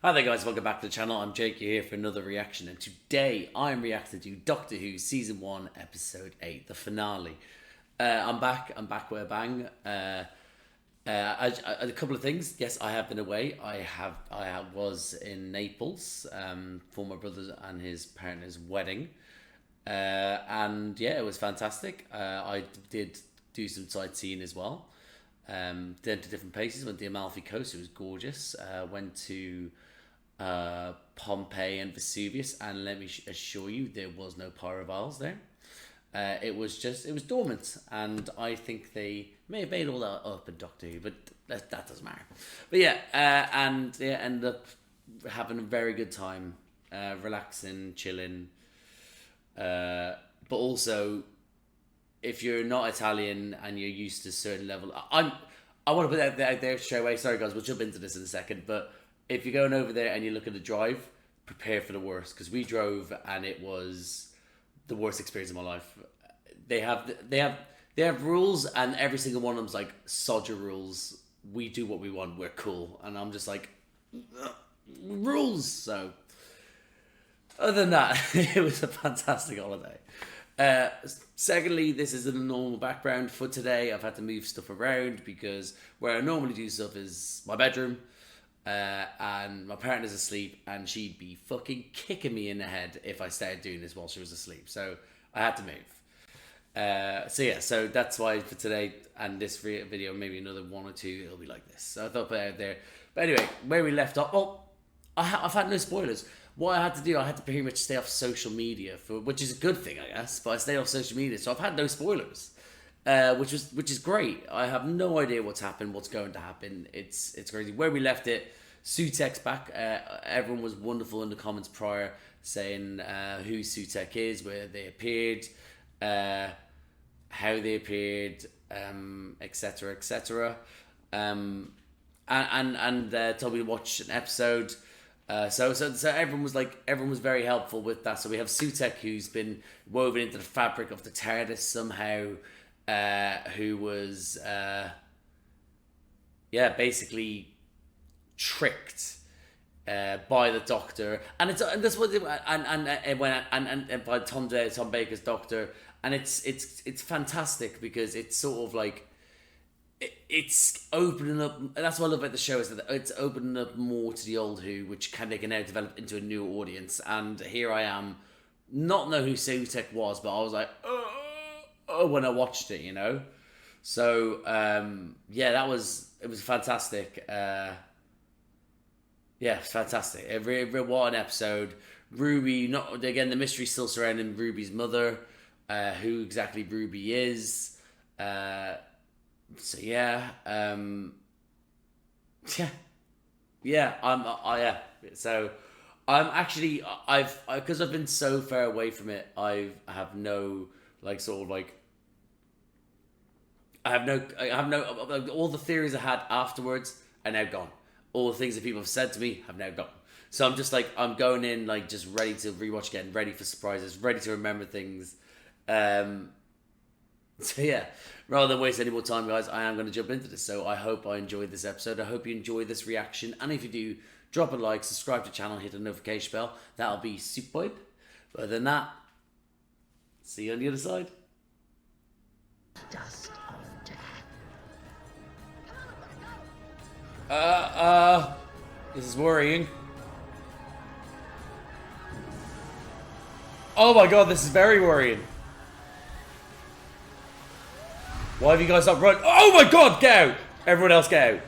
Hi there guys, welcome back to the channel. I'm Jake, you're here for another reaction, and today I'm reacting to Doctor Who Season 1 Episode 8, the finale. I'm back with a bang. A couple of things. Yes, I have been away. I was in Naples for my brother and his partner's wedding. And yeah, it was fantastic. I did do some sightseeing as well. Went to different places, went to the Amalfi Coast, it was gorgeous. Went to Pompeii and Vesuvius, and let me assure you, there was no pyroviles there. It was dormant, and I think they may have made all that up in Doctor Who, but that doesn't matter. But yeah, and yeah, ended up having a very good time, relaxing, chilling. But also, if you're not Italian and you're used to a certain level, I want to put that out there straight away. Sorry guys, we'll jump into this in a second, but if you're going over there and you look at the drive, prepare for the worst, because we drove and it was the worst experience of my life. They have rules, and every single one of them's like, sod your rules. We do what we want. We're cool, and I'm just like, rules. So, other than that, it was a fantastic holiday. Secondly, this isn't a normal background for today. I've had to move stuff around because where I normally do stuff is my bedroom. And my partner's asleep, and she'd be fucking kicking me in the head if I started doing this while she was asleep. So I had to move. So yeah, so that's why for today and this video, maybe another one or two, it'll be like this. So I thought I'd put it out there. But anyway, where we left off, I've had no spoilers. What I had to do, I had to pretty much stay off social media, which is a good thing, I guess. But I stayed off social media, so I've had no spoilers. Which is great. I have no idea what's happened, what's going to happen. It's crazy. Where we left it, Sutek's back. Everyone was wonderful in the comments prior, saying who Sutek is, where they appeared, how they appeared, etc., etc. And told me to watch an episode. So everyone was very helpful with that. So we have Sutek, who's been woven into the fabric of the TARDIS somehow. Who was basically tricked by the Doctor, and that's what and by Tom Baker's Doctor, and it's fantastic because it's sort of like it's opening up. That's what I love about the show, is that it's opening up more to the old Who, which they can now develop into a new audience. And here I am, not know who Sutek was, but I was like, when I watched it, you know. So yeah, it was fantastic. Yeah, fantastic. What an episode. Ruby, not again, the mystery still surrounding Ruby's mother, who exactly Ruby is. So yeah, yeah. So I'm actually, because I've been so far away from it, I have no all the theories I had afterwards are now gone. All the things that people have said to me have now gone. So I'm just I'm going in just ready to rewatch again, ready for surprises, ready to remember things. So yeah, rather than waste any more time, guys, I am going to jump into this. So I hope I enjoyed this episode. I hope you enjoyed this reaction. And if you do, drop a like, subscribe to the channel, hit the notification bell. That'll be superb. But other than that, see you on the other side. Dust of death. This is worrying. Oh my god, this is very worrying. Why have you guys not run? Oh my god, get out! Everyone else get out.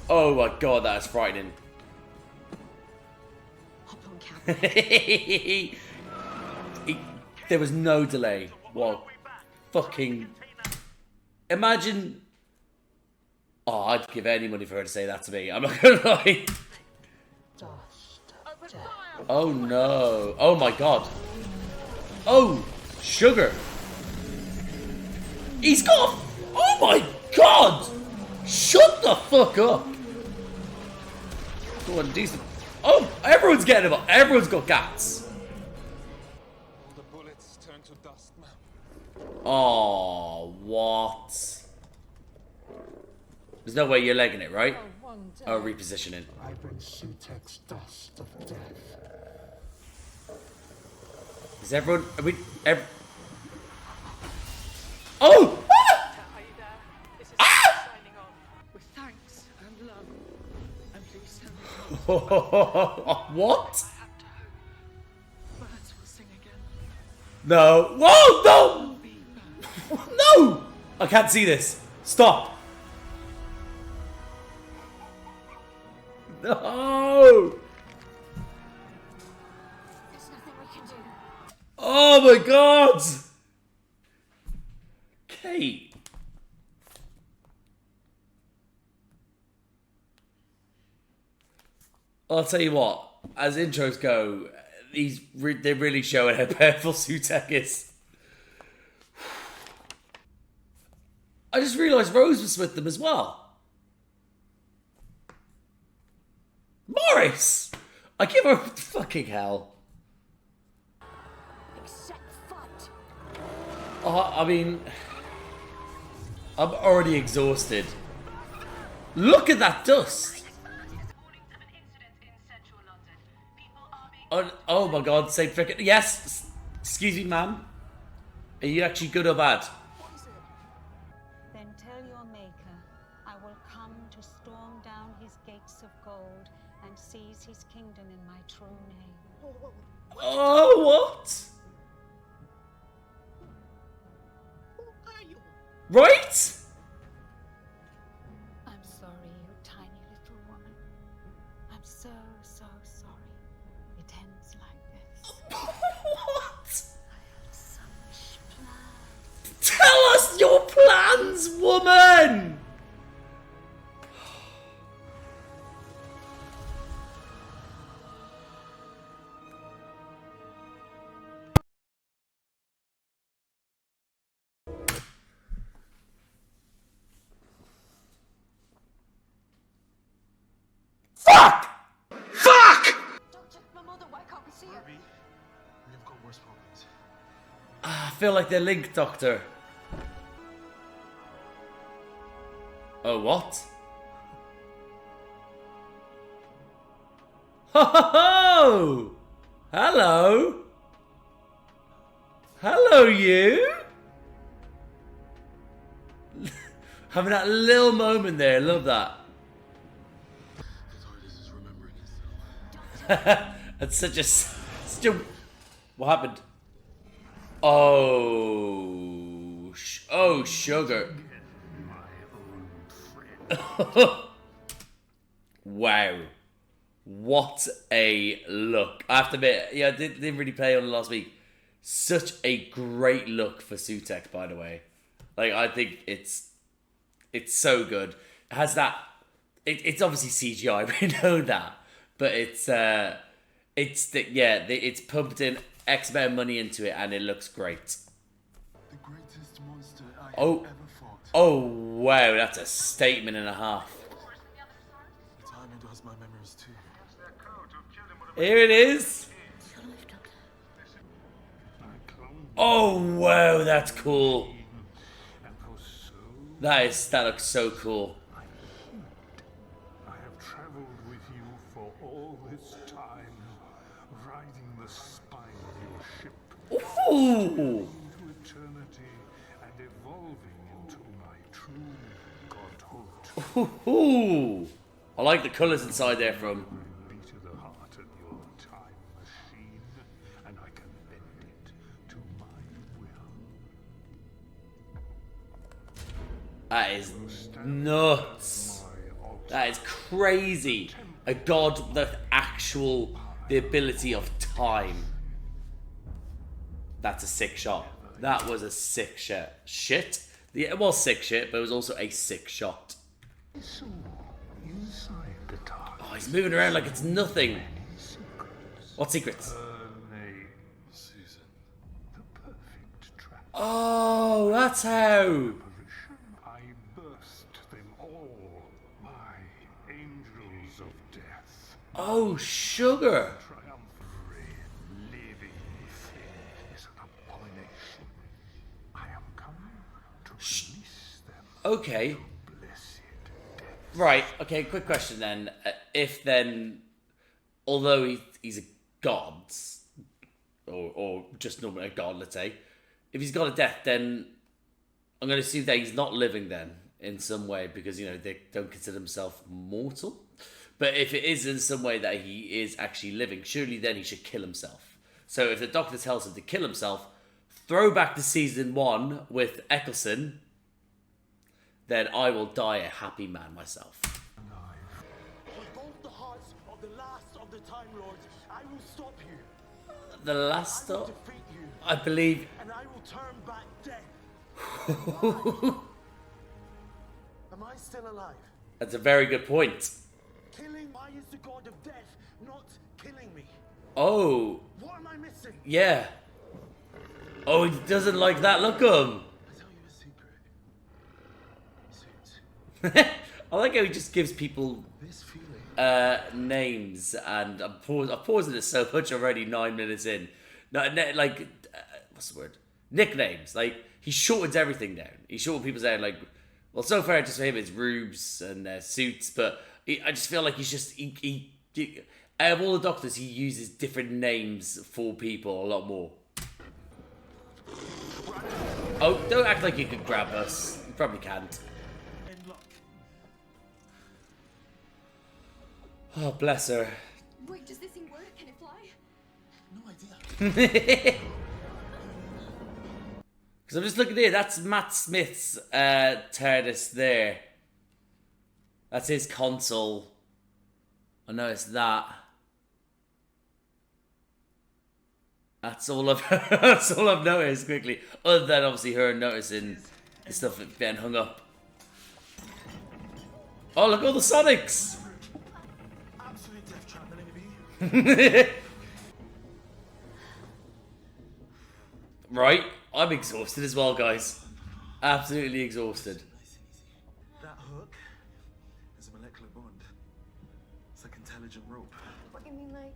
Oh my god, that is frightening. There was no delay. What? Fucking... Imagine... Oh, I'd give any money for her to say that to me. I'm not gonna lie. Oh no. Oh my god. Oh, sugar. He's got... Oh my god! Shut the fuck up. Go on, do some... Oh, everyone's getting him. Everyone's got guts. The bullets turn to dust, man. Oh, what? There's no way you're legging it, right? Oh, one day. Oh, repositioning. I bring Sutek's dust of death. Is everyone... Oh! Are you there? This is signing on. With thanks and love. And please tell me What? I have to hope. Birds will sing again. No. Whoa! No! Will be No! I can't see this. Stop. No! There's nothing we can do. Oh my god! Kate. I'll tell you what, as intros go, they're really showing how powerful Sutek is. I just realised Rose was with them as well. Morris! I give her fucking hell. Except fight. I mean, I'm already exhausted. Look at that dust. Oh my god, say frickin'. Yes! Excuse me, ma'am. Are you actually good or bad? Then tell your maker, I will come to storm down his gates of gold and seize his kingdom in my true name. Oh, what? Who are you? Right? I'm sorry, you tiny little woman. I'm so, so sorry. It ends like this. What? I had such plans. Tell us your plans, woman! Fuck! Fuck! Doctor, my mother, why can't we see her? We've got worse problems. I feel like they're linked, Doctor. Oh, what? Ho ho ho! Hello! Hello, you! Having that little moment there, love that. The TARDIS is remembering itself. That's such a... What happened? Oh... Oh, sugar. Wow. What a look. I have to admit, yeah, I didn't really play on it last week. Such a great look for Sutek, by the way. Like, I think it's so good. It has that... It's obviously CGI, we know that. But it's pumped in X amount of money into it, and it looks great. The greatest monster I Oh. have ever fought. Oh, wow, that's a statement and a half. The time it does my memories too. Here it is. Oh, wow, that's cool. That looks so cool. I have traveled with you for all this time, riding the spine of your ship Ooh. into eternity and evolving into my true godhood. Ooh. I like the colours inside there from... Beat of the heart of your time machine, and I can bend it to my will. That is nuts. That is crazy. A god with the ability of time. That's a sick shot. That was a sick shot. Shit. Yeah, it was sick shit, but it was also a sick shot. So, inside the TARDIS, Oh, he's moving around like it's nothing. secrets. What secrets? Her name, Susan. the perfect trap. Oh, that's how. I burst them all, my angels of death. Oh, sugar. Triumphant, living thing is an abomination. I am come to release them. Okay. Blessed death. Right. Okay. Quick question then. If then, although he's a god, or just normally a god, let's say, if he's got a death, then I'm going to assume that he's not living then in some way because they don't consider himself mortal. But if it is in some way that he is actually living, surely then he should kill himself. So if the Doctor tells him to kill himself, throw back to season 1 with Eccleston, then I will die a happy man myself. With both the hearts of the last of the Time Lords, I will stop you. The last I will of... defeat you, I believe... and I will turn back death. Am I still alive? That's a very good point. Killing, why is the god of death not killing me? Oh, What am I missing? yeah. Oh, he doesn't like that. Look at him. I'll tell you a secret. Suits. I like how he just gives people This feeling. names, and I'm pausing it so much already. 9 minutes in, what's the word? Nicknames. Like he shortens everything down. He shortens people's down. Like, well, so far just for him it's rubes and suits, but I just feel like he's just he out of all the Doctors, he uses different names for people a lot more. Oh, don't act like you could grab us. You probably can't. Oh, bless her. Wait, does this thing work? Can it fly? No idea. Because I'm just looking here. That's Matt Smith's TARDIS there. That's his console. I noticed that. That's all I've noticed quickly. Other than obviously her noticing the stuff getting hung up. Oh, look, all the Sonics! Absolute death trap, Melanie B. Right, I'm exhausted as well, guys. Absolutely exhausted. That hook is a molecular bond. It's like intelligent rope. What do you mean, like?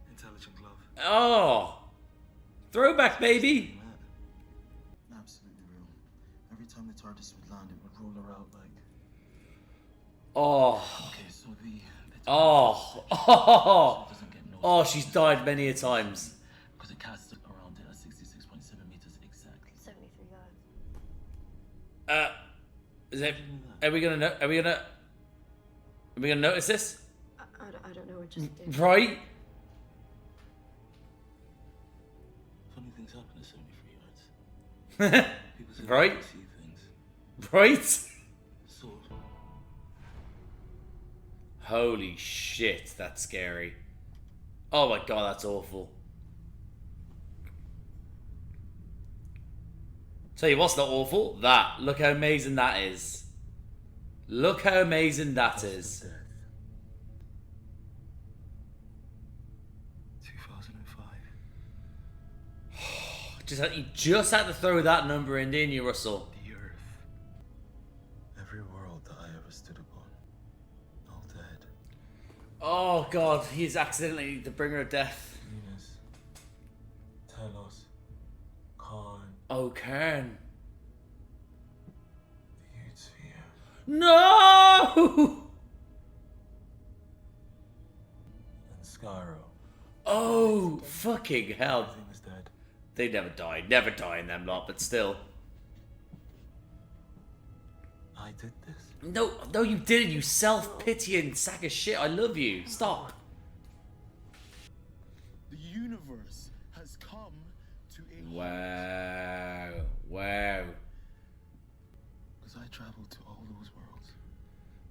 Intelligent glove. Oh! Throwback, baby! Mad. Absolutely real. Every time the TARDIS would land, it would roll her out like. Oh. Okay, so the Oh. TARDIS doesn't get noticed. Oh, she's died many a times. Because it casts it around it at 66.7 meters exactly. 73 yards. Is it? Are we gonna notice this? I don't know, it just did. Right? Funny things happen at 73 yards. People say Right? they see things. Right? So, Holy shit, that's scary. Oh my god, that's awful. Tell you what's not awful? That. Look how amazing that is. Look how amazing that is. 2005. You just had to throw that number in, didn't you, Russell? The Earth. Every world that I ever stood upon. All dead. Oh god, he's accidentally the bringer of death. Venus. Telos. Khan. Oh, Kern. The Huge Sphere. No! And Skyro. Oh, fucking hell. Everything was dead. They never die. Never die in them lot, but still. I did this. No, you didn't, you self-pitying sack of shit. I love you. Stop. The universe has come to a Wow. Wow. Because I traveled to all those worlds.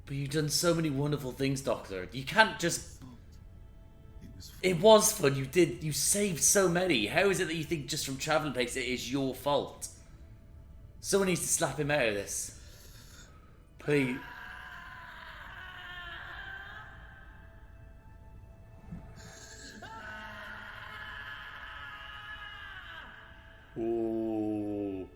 But you've done so many wonderful things, Doctor. You can't just... It was fun. It was fun. You saved so many. How is it that you think just from traveling places it is your fault? Someone needs to slap him out of this. Please. Ooh.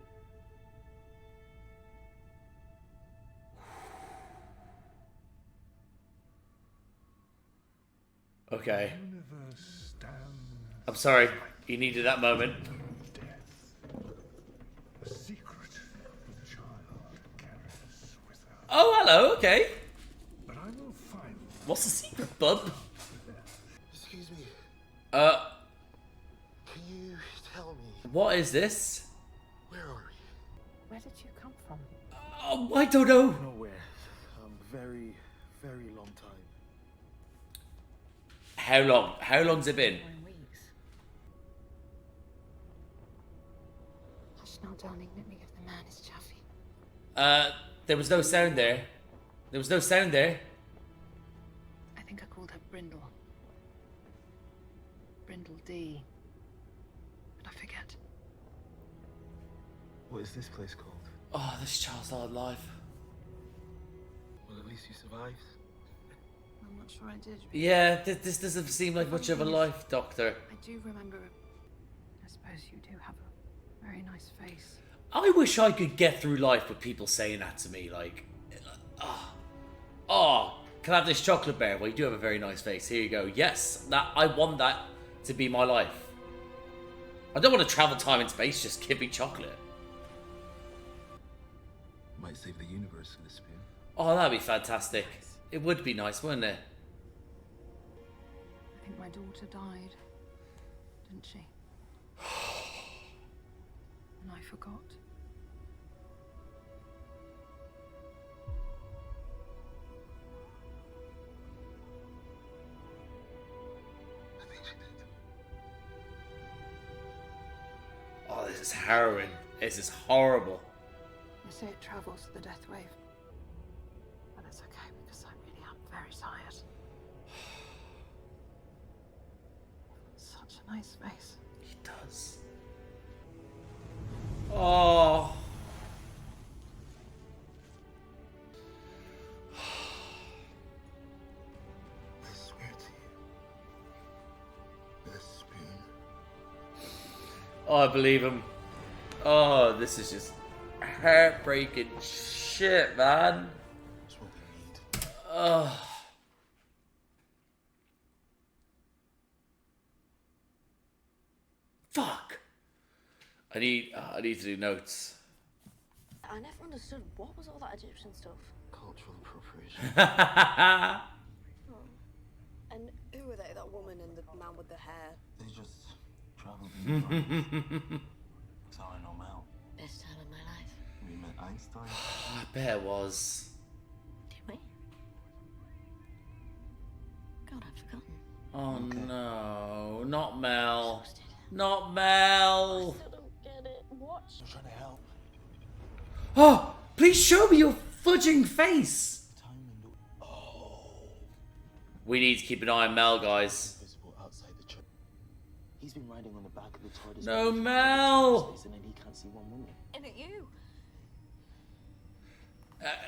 Okay. Universe stands I'm sorry. You needed that moment. death. A secret the child carries with her. Oh, hello, okay. But I will find them. What's the secret, bub? Excuse me. Can you tell me What is this? where are we? Where did you come from? Oh, I don't know. Nowhere. Very, very long time. How long? How long's it been? 9 weeks. Hush now, darling. Let me give the man his chaffee. There was no sound there. There was no sound there. I think I called her Brindle. Brindle D. But I forget. What is this place called? Oh, this child's not alive. Well, at least you survived. I'm not sure I did. Yeah, this doesn't seem like much of a life, Doctor. I do remember. I suppose you do have a very nice face. I wish I could get through life with people saying that to me, like, oh, can I have this chocolate bar? Well, you do have a very nice face. Here you go. Yes, I want that to be my life. I don't want to travel time and space. Just give me chocolate. Might save the universe with a spoon. Oh, that'd be fantastic. It would be nice, wouldn't it? I think my daughter died, didn't she? And I forgot. I think she did. Oh, this is harrowing. This is horrible. They say it travels the death wave. But it's okay because I really am very tired. Such a nice face. He does. Oh. I swear to you. This spoon. Oh, I believe him. Oh, this is just heartbreaking shit, man. It's what we need. Oh. Fuck. I need to do notes. I never understood what was all that Egyptian stuff. Cultural appropriation. And who were they? That woman and the man with the hair. They just traveled in time. That's how I know Mel. Best time of my life. We met Einstein. I bet it was. Did we? God, I've forgotten. Oh no, not Mel. Exhausted. Not Mel. I don't get it. Watch. I'm trying to help. Oh, please show me your fudging face. Time and the We need to keep an eye on Mel, guys. visible outside the church. He's been riding on the back of the TARDIS. No, Mel. And then he can't see one woman. Isn't it you?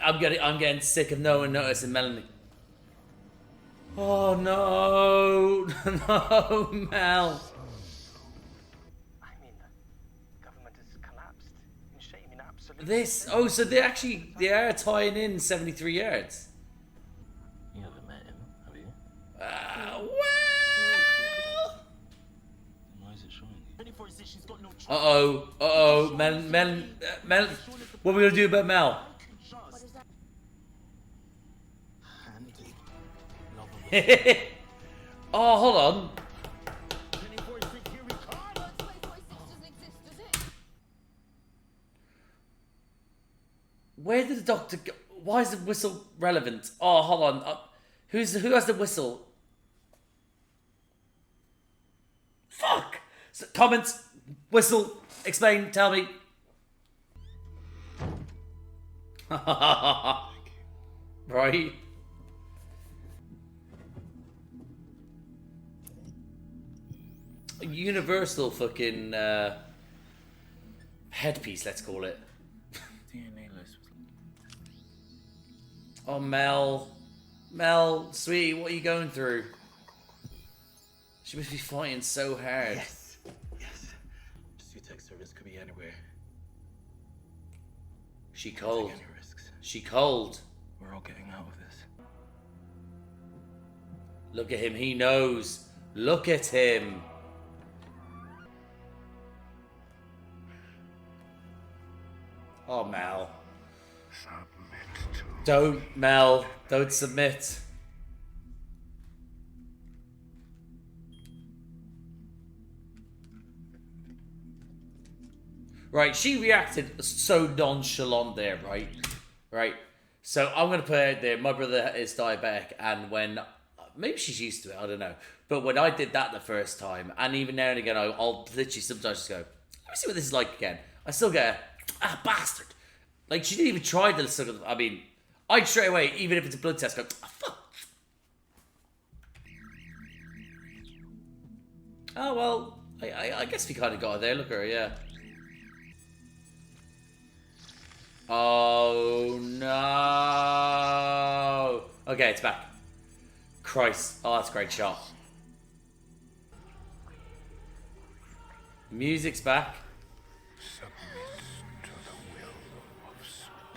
I'm getting sick of no one noticing Melanie. Oh no, no, Mel. I mean, the government has collapsed in shame, in absolute. So they are tying in 73 yards. You haven't met him, have you? Well. Why is it showing you? 24 says she's got no choice. Mel. What are we gonna do about Mel? Handy. Oh, hold on. Where did the doctor go? Why is the whistle relevant? Oh, hold on. Who has the whistle? Fuck! So, comments, whistle, explain, tell me. Right? A universal fucking headpiece, let's call it. DNA list was Oh, Mel, sweetie, what are you going through? She must be fighting so hard. Yes. Sutex service could be anywhere. She Take cold. any risks. She cold. We're all getting out of this. Look at him, he knows. Look at him. Oh, Mel. Submit to Don't, Mel. Don't submit. Right, she reacted so nonchalant there, right? Right. So I'm going to put it there. My brother is diabetic, and when... Maybe she's used to it, I don't know. But when I did that the first time, and even now and again, I'll literally sometimes just go, let me see what this is like again. I still get bastard. Like, she didn't even try the sort of... I mean, I'd straight away, even if it's a blood test, go, fuck. Oh, well, I guess we kind of got her there. Look at her, yeah. Oh, no. Okay, it's back. Christ. Oh, that's a great shot. Music's back.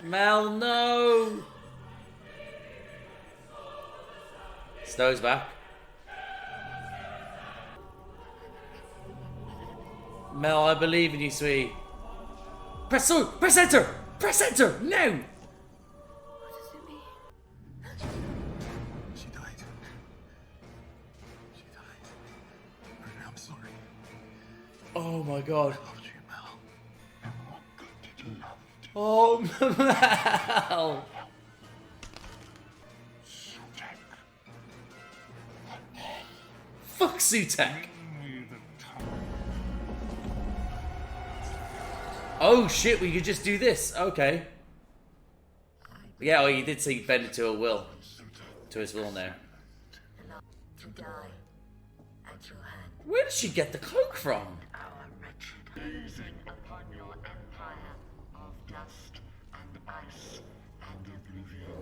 Mel, no. Snow's back. Mel, I believe in you, sweetie. Press enter! Press enter! Now! What does it mean? She died. She died. I'm sorry. Oh my god. I loved you, Mel. And what good did you love? Oh, Mel! Fuck Sutek! Oh shit, we could just do this. Okay. Yeah, well, you did say you bend it to a will. To his will now. To die at your hand. Where did she get the cloak from? Our wretched gazing upon your empire of dust and ice and oblivion.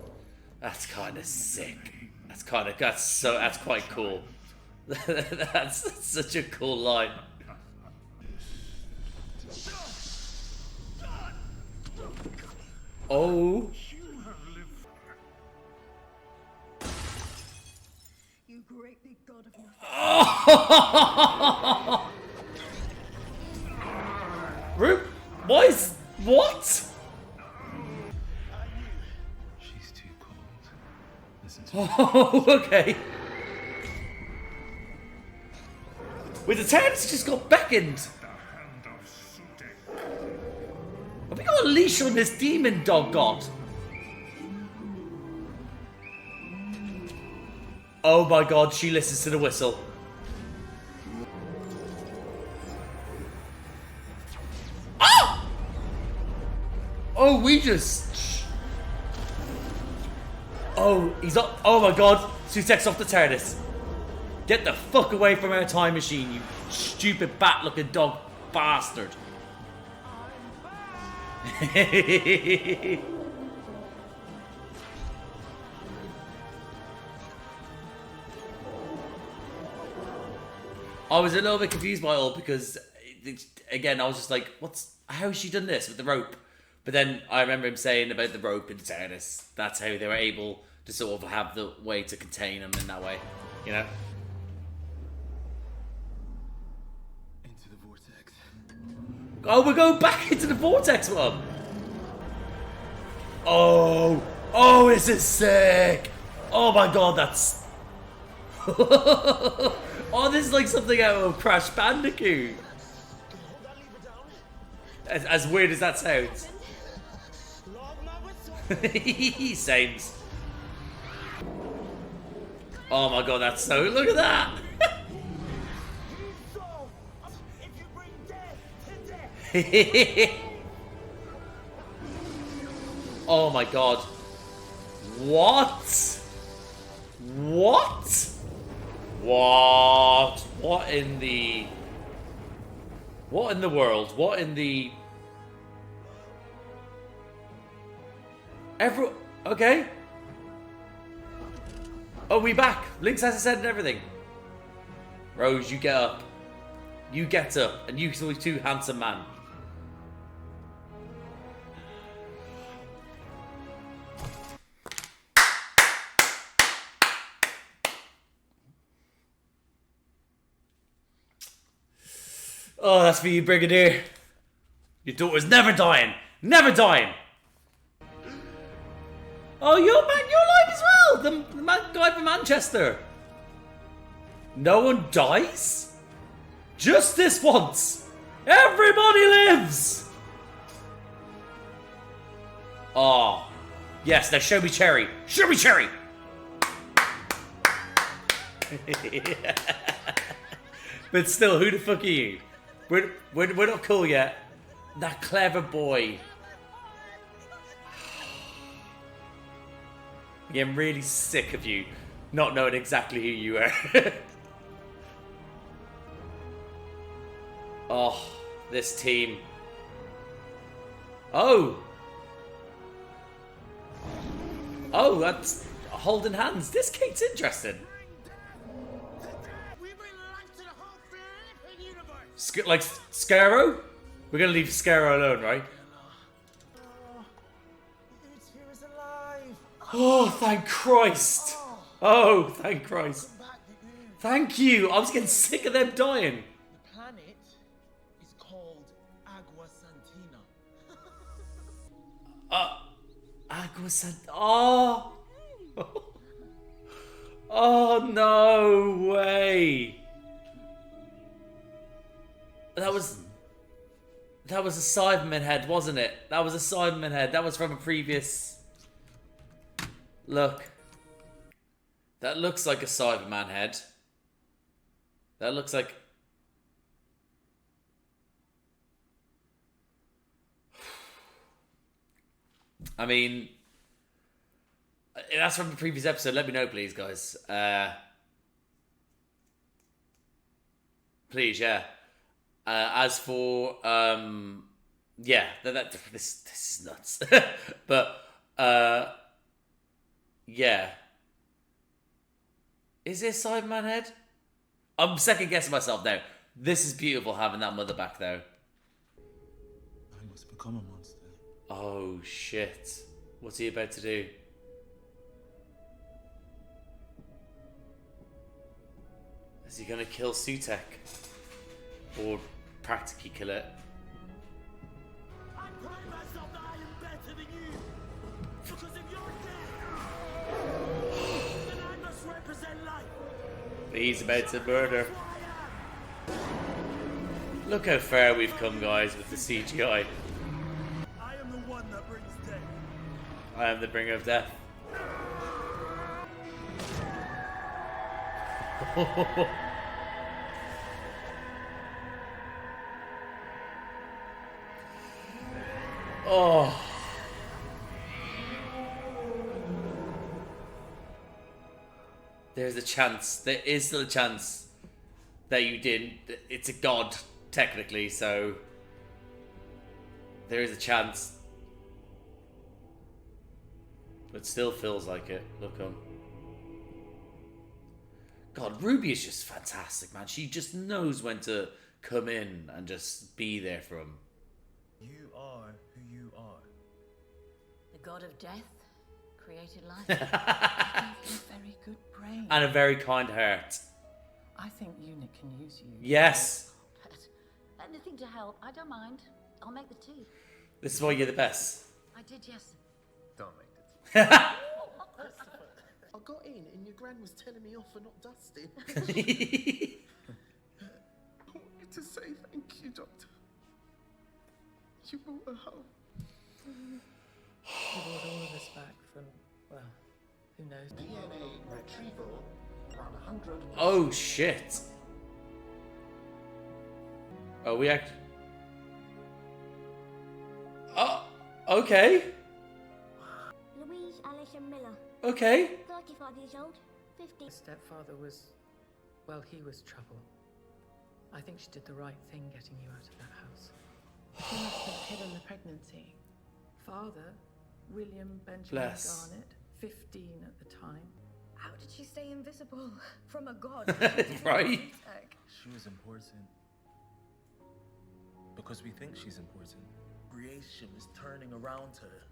That's kind of sick. That's quite cool. That's such a cool line. Oh. You great big god of nothing. Oh. Why is... What? She's too cold. Listen to Oh, okay. With the TARDIS just got beckoned. Have we got a leash on this demon dog god? Oh my god, she listens to the whistle. Ah! Oh, we just... Oh, he's up. Oh my god, Sutek's off the TARDIS. Get the fuck away from our time machine, you stupid bat-looking dog bastard. I was a little bit confused by it all because, again, I was just like, how has she done this with the rope? But then I remember him saying about the rope in TARDIS. That's how they were able to sort of have the way to contain him in that way, you know? into the vortex. Oh, we're going back into the vortex one. Oh, this is sick. Oh my god, that's... Oh, this is like something out of Crash Bandicoot. As weird as that sounds. Sames. Oh my god, that's so... Look at that. Oh my god. What? What? What? What in the... What in the world? What in the... Okay. Oh, we back. Link's has a set and everything. Rose, you get up. You get up. And you two handsome man. Oh, that's for you, Brigadier. Your daughter's never dying. Never dying. Oh, you're back. You're alive as well. The guy from Manchester. No one dies? Just this once. Everybody lives. Oh, yes. Now show me Cherry. Show me Cherry. But still, who the fuck are you? We're not cool yet. That clever boy. I'm getting really sick of you not knowing exactly who you are. Oh, this team. Oh, that's holding hands. This Kate's interesting. Like Scarrow? We're gonna leave Scarrow alone, right? Oh, thank Christ! Oh, thank Christ! Thank you! I was getting sick of them dying. The planet is called Agua Santina. Agua Sant. Oh! Oh, no way! That was a Cyberman head, wasn't it? That was a Cyberman head. That was from a previous... Look. That looks like a Cyberman head. That looks like... I mean... That's from the previous episode. Let me know, please, guys. Please, yeah. As for... yeah, this is nuts. But... yeah. Is it a Cyberman head? I'm second guessing myself now. This is beautiful having that mother back though. I must become a monster. Oh shit. What's he about to do? Is he gonna kill Sutek? Or practically kill it? I pride myself that I am better than you. Because if you're dead, then I must represent life. He's about to murder. Look how far we've come, guys, with the CGI. I am the one that brings death. I am the bringer of death. Oh. There's a chance. There is still a chance that you didn't. It's a god, technically, so there is a chance. But still feels like it. Look on. God, Ruby is just fantastic, man. She just knows when to come in and just be there for him. You are who you are. The god of death created life. You have a very good brain. And a very kind heart. I think Unit can use you. Yes. Anything to help. I don't mind. I'll make the tea. This is why you're the best. I did, yes. Don't make it. I got in and your gran was telling me off for not dusting. I want you to say thank you, Doctor. You brought her home. You brought all of us back from, well, who knows? DNA retrieval 100%. Oh shit. Oh, we act. Oh, okay. Louise Alison Miller. Okay. 35 years old. 50. My stepfather was, well, he was trouble. I think she did the right thing getting you out of that house. She must have hidden the pregnancy. Father, William Benjamin Bless. Garnett, 15 at the time. How did she stay invisible from a god? Right? She was important. Because we think she's important. Creation is turning around her.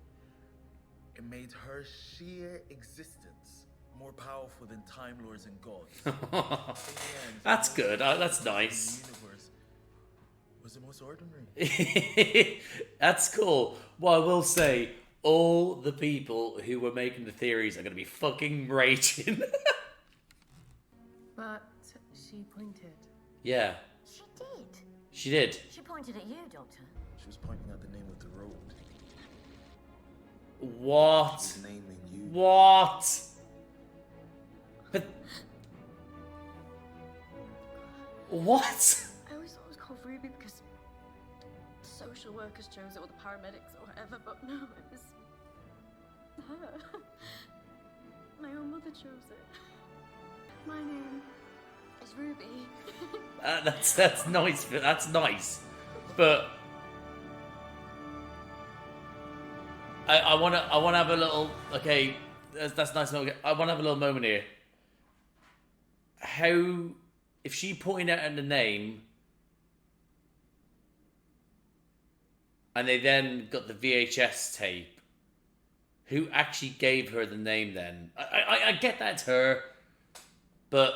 It made her sheer existence more powerful than Time Lords and gods. In the end, That's good. That's nice. The universe was the most ordinary. That's cool. Well, I will say, all the people who were making the theories are going to be fucking raging. But she pointed. Yeah, She did. she did. She pointed at you, Doctor. She was pointing at the name of the road. What? She was naming you. What? But... What? I always thought it was called Ruby because the social workers chose it, or the paramedics, or whatever, but no, it was her. My own mother chose it. My name is Ruby. That's nice. That's nice, but I wanna have a little. Okay, that's nice. Okay, I wanna have a little moment here. How, if she pointed out the name, and they then got the VHS tape, who actually gave her the name? Then I get that's her, but.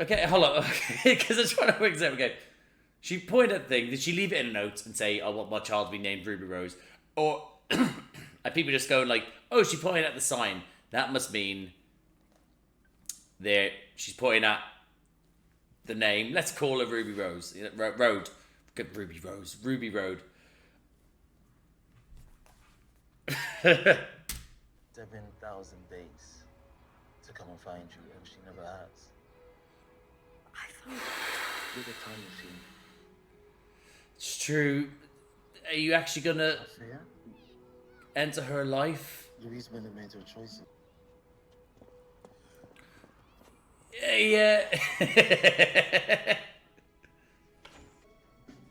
Okay, hold on. Because I'm trying to work this out. Okay. She pointed at the thing. Did she leave it in a note and say, I want my child to be named Ruby Rose? Or are people just going like, oh, she pointed at the sign. That must mean she's pointing at the name. Let's call her Ruby Rose. Road. Ruby Rose. Ruby Road. 7,000 days to come and find you, and she never has. You're the time machine. It's true. Are you actually gonna enter her life? Louise wouldn't have made her choices. Yeah.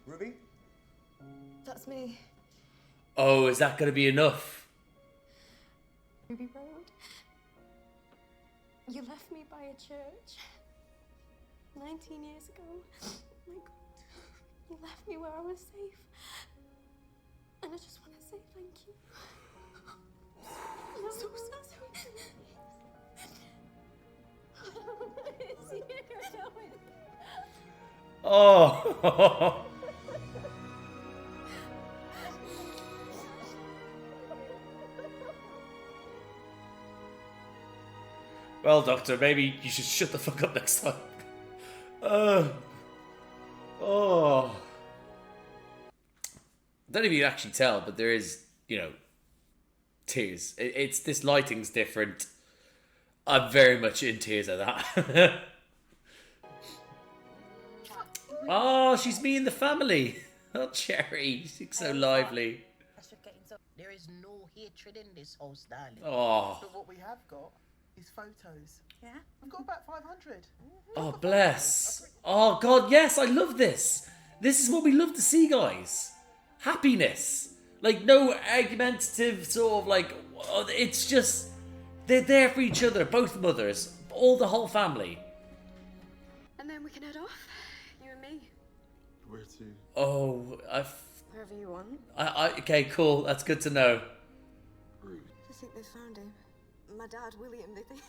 Ruby? That's me. Oh, is that gonna be enough? Ruby Road. You left me by a church 19 years ago. Oh my God. You left me where I was safe. And I just want to say thank you. I'm so sorry. It's you. Oh. Well, Doctor, maybe you should shut the fuck up next time. Oh. I don't know if you can actually tell, but there is, tears. It's this lighting's different. I'm very much in tears at that. Oh, she's me and the family. Oh, Cherry, she's so lively. There is no hatred in this house, darling. Oh. But what we have got is photos. Yeah? I've got about 500. Oh, bless. Oh, God, yes, I love this. This is what we love to see, guys. Happiness. Like, no argumentative sort of like, it's just, they're there for each other, both mothers, all the whole family. And then we can head off. You and me. Where to? Oh, Wherever you want. Okay, cool. That's good to know. I think they found him. My dad, William, they think...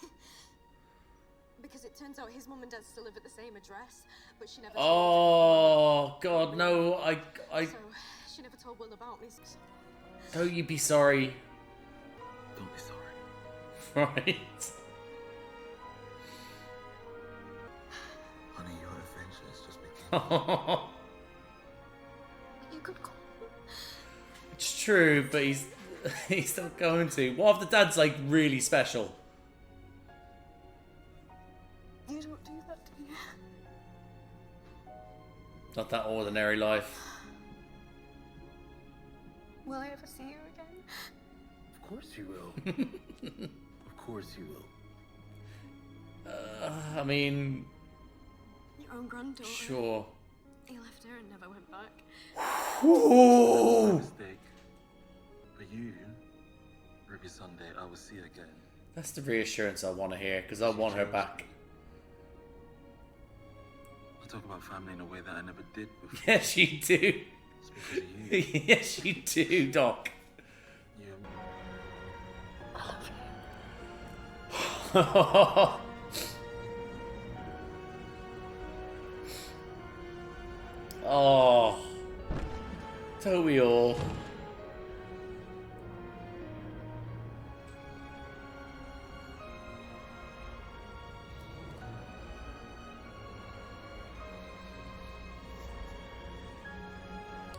Because it turns out his mum and dad still live at the same address, but she never told Oh, God, no, So, she never told Will about me. Don't you be sorry. Don't be sorry. Right. Honey, your adventure has just begun. You could call him. It's true, but he's not going to. What if the dad's like really special? You don't do that to me. Not that ordinary life. Will I ever see you again? Of course you will. Of course you will. I mean... Your own granddaughter. Sure. He left her and never went back. Ooh. Mistake. For you, Ruby Sunday, I will see again. That's the reassurance I want to hear, because I want her back. I talk about family in a way that I never did before. Yes, you do. It's because of you. Yes, you do, Doc. Oh, don't we all?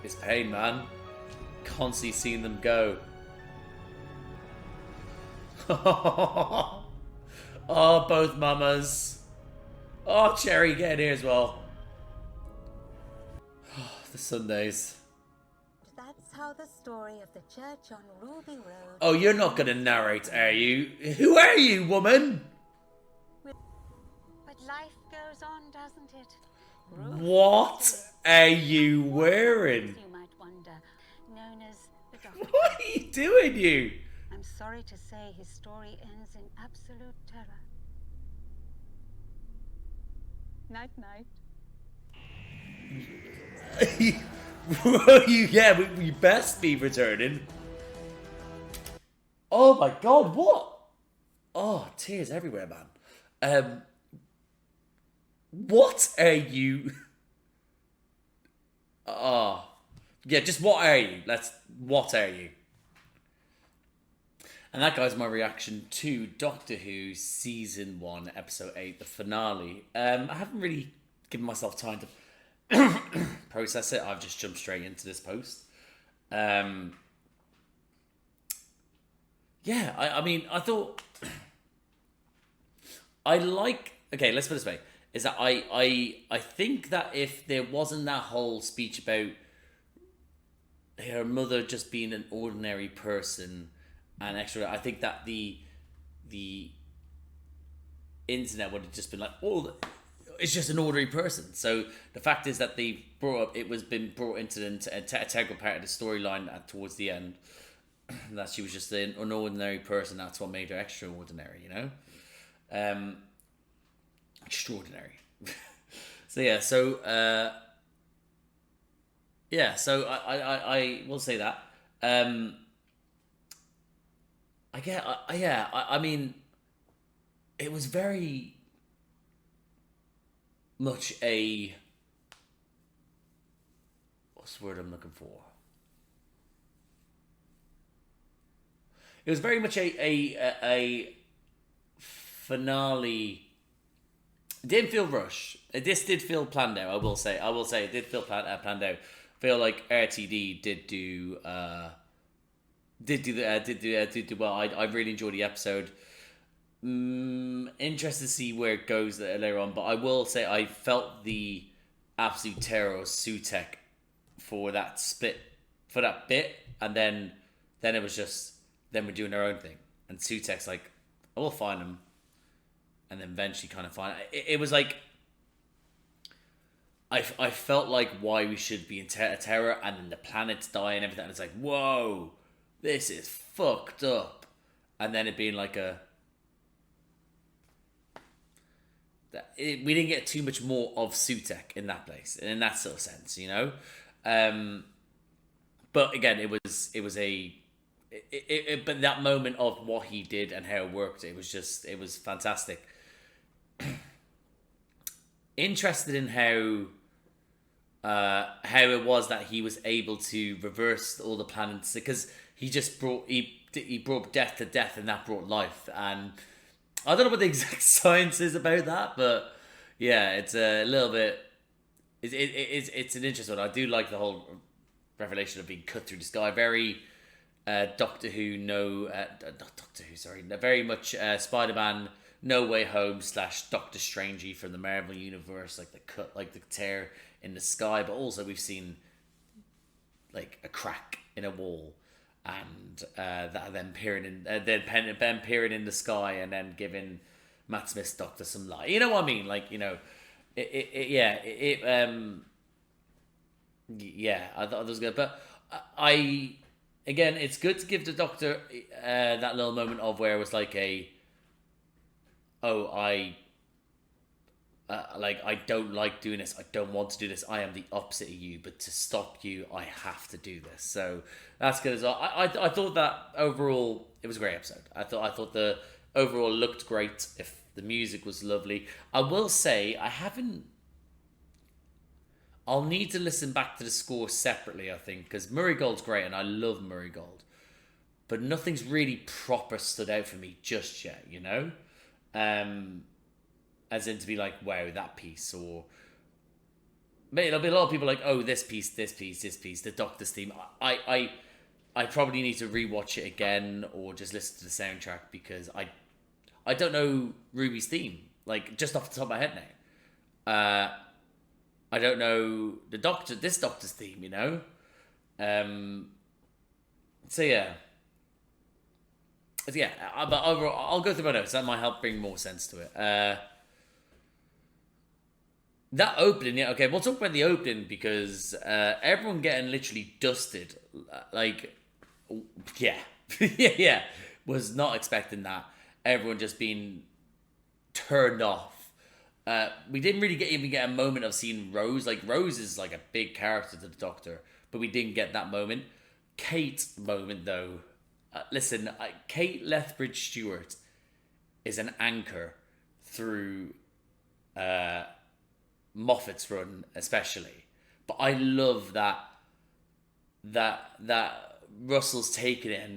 It's pain, man. Constantly seeing them go. Oh, both mamas. Oh, Cherry, get in here as well. The Sundays. That's how the story of the church on Ruby Road... Oh, you're not going to narrate, are you? Who are you, woman? But life goes on, doesn't it? What are you wearing? You might wonder, known as the Doctor. What are you doing, you? I'm sorry to say his story ends in absolute terror. Night, night. You best be returning. Oh my god, what? Oh, tears everywhere, man. What are you? Oh, yeah, just what are you? What are you? And that, guys, my reaction to Doctor Who Season 1, Episode 8, the finale. I haven't really given myself time to process it. I've just jumped straight into this post. I mean, I thought... Okay, let's put it this way. Is that I think that if there wasn't that whole speech about her mother just being an ordinary person and extra, I think that the internet would have just been like, oh, it's just an ordinary person. So the fact is that they been brought into an integral part of the storyline towards the end, that she was just an ordinary person. That's what made her extraordinary, you know. Extraordinary. So I will say that. I mean, it was very much a... What's the word I'm looking for? It was very much a finale. It didn't feel rushed. This did feel planned out. I will say it did feel planned out. I feel like RTD did do well. I really enjoyed the episode. Interested to see where it goes later on, but I will say I felt the absolute terror of Sutek for that bit, and then it was just them were doing their own thing, and Sutek's like, I will find him, and then eventually kind of find it was like I felt like why we should be in terror, and then the planets die and everything, and it's like, whoa, this is fucked up, and then it being like we didn't get too much more of Sutek in that place, in that sort of sense, you know. But again, but that moment of what he did and how it worked, it was fantastic. Interested in how it was that he was able to reverse all the planets, because he brought death to death, and that brought life. And I don't know what the exact science is about that, but yeah, it's a little bit. It's an interesting one. I do like the whole revelation of being cut through the sky. Very Doctor Who. Not Doctor Who. Sorry, very much Spider-Man No Way Home / Doctor Strangey from the Marvel universe, like the cut, like the tear in the sky. But also we've seen like a crack in a wall, and that then peering in, Ben peering in the sky, and then giving Matt Smith's Doctor some light. You know what I mean? Like, you know, I thought it was good, but again, it's good to give the Doctor that little moment of where it was like I don't like doing this. I don't want to do this. I am the opposite of you, but to stop you, I have to do this. So that's good as well. I thought that overall it was a great episode. I thought the overall looked great. If the music was lovely, I will say I I'll need to listen back to the score separately, I think, because Murray Gold's great and I love Murray Gold. But nothing's really proper stood out for me just yet, you know? As in to be like, wow, that piece, or... Maybe there'll be a lot of people like, oh, this piece, the Doctor's theme. I probably need to rewatch it again or just listen to the soundtrack because I don't know Ruby's theme, like, just off the top of my head now. I don't know this Doctor's theme, you know? So yeah. Yeah, but overall, I'll go through my notes. That might help bring more sense to it. That opening, yeah, okay, we'll talk about the opening because everyone getting literally dusted, like, yeah, yeah, was not expecting that. Everyone just being turned off. We didn't really even get a moment of seeing Rose. Like, Rose is like a big character to the Doctor, but we didn't get that moment. Kate's moment, though. Listen, Kate Lethbridge Stewart is an anchor through Moffat's run, especially. But I love that Russell's taken it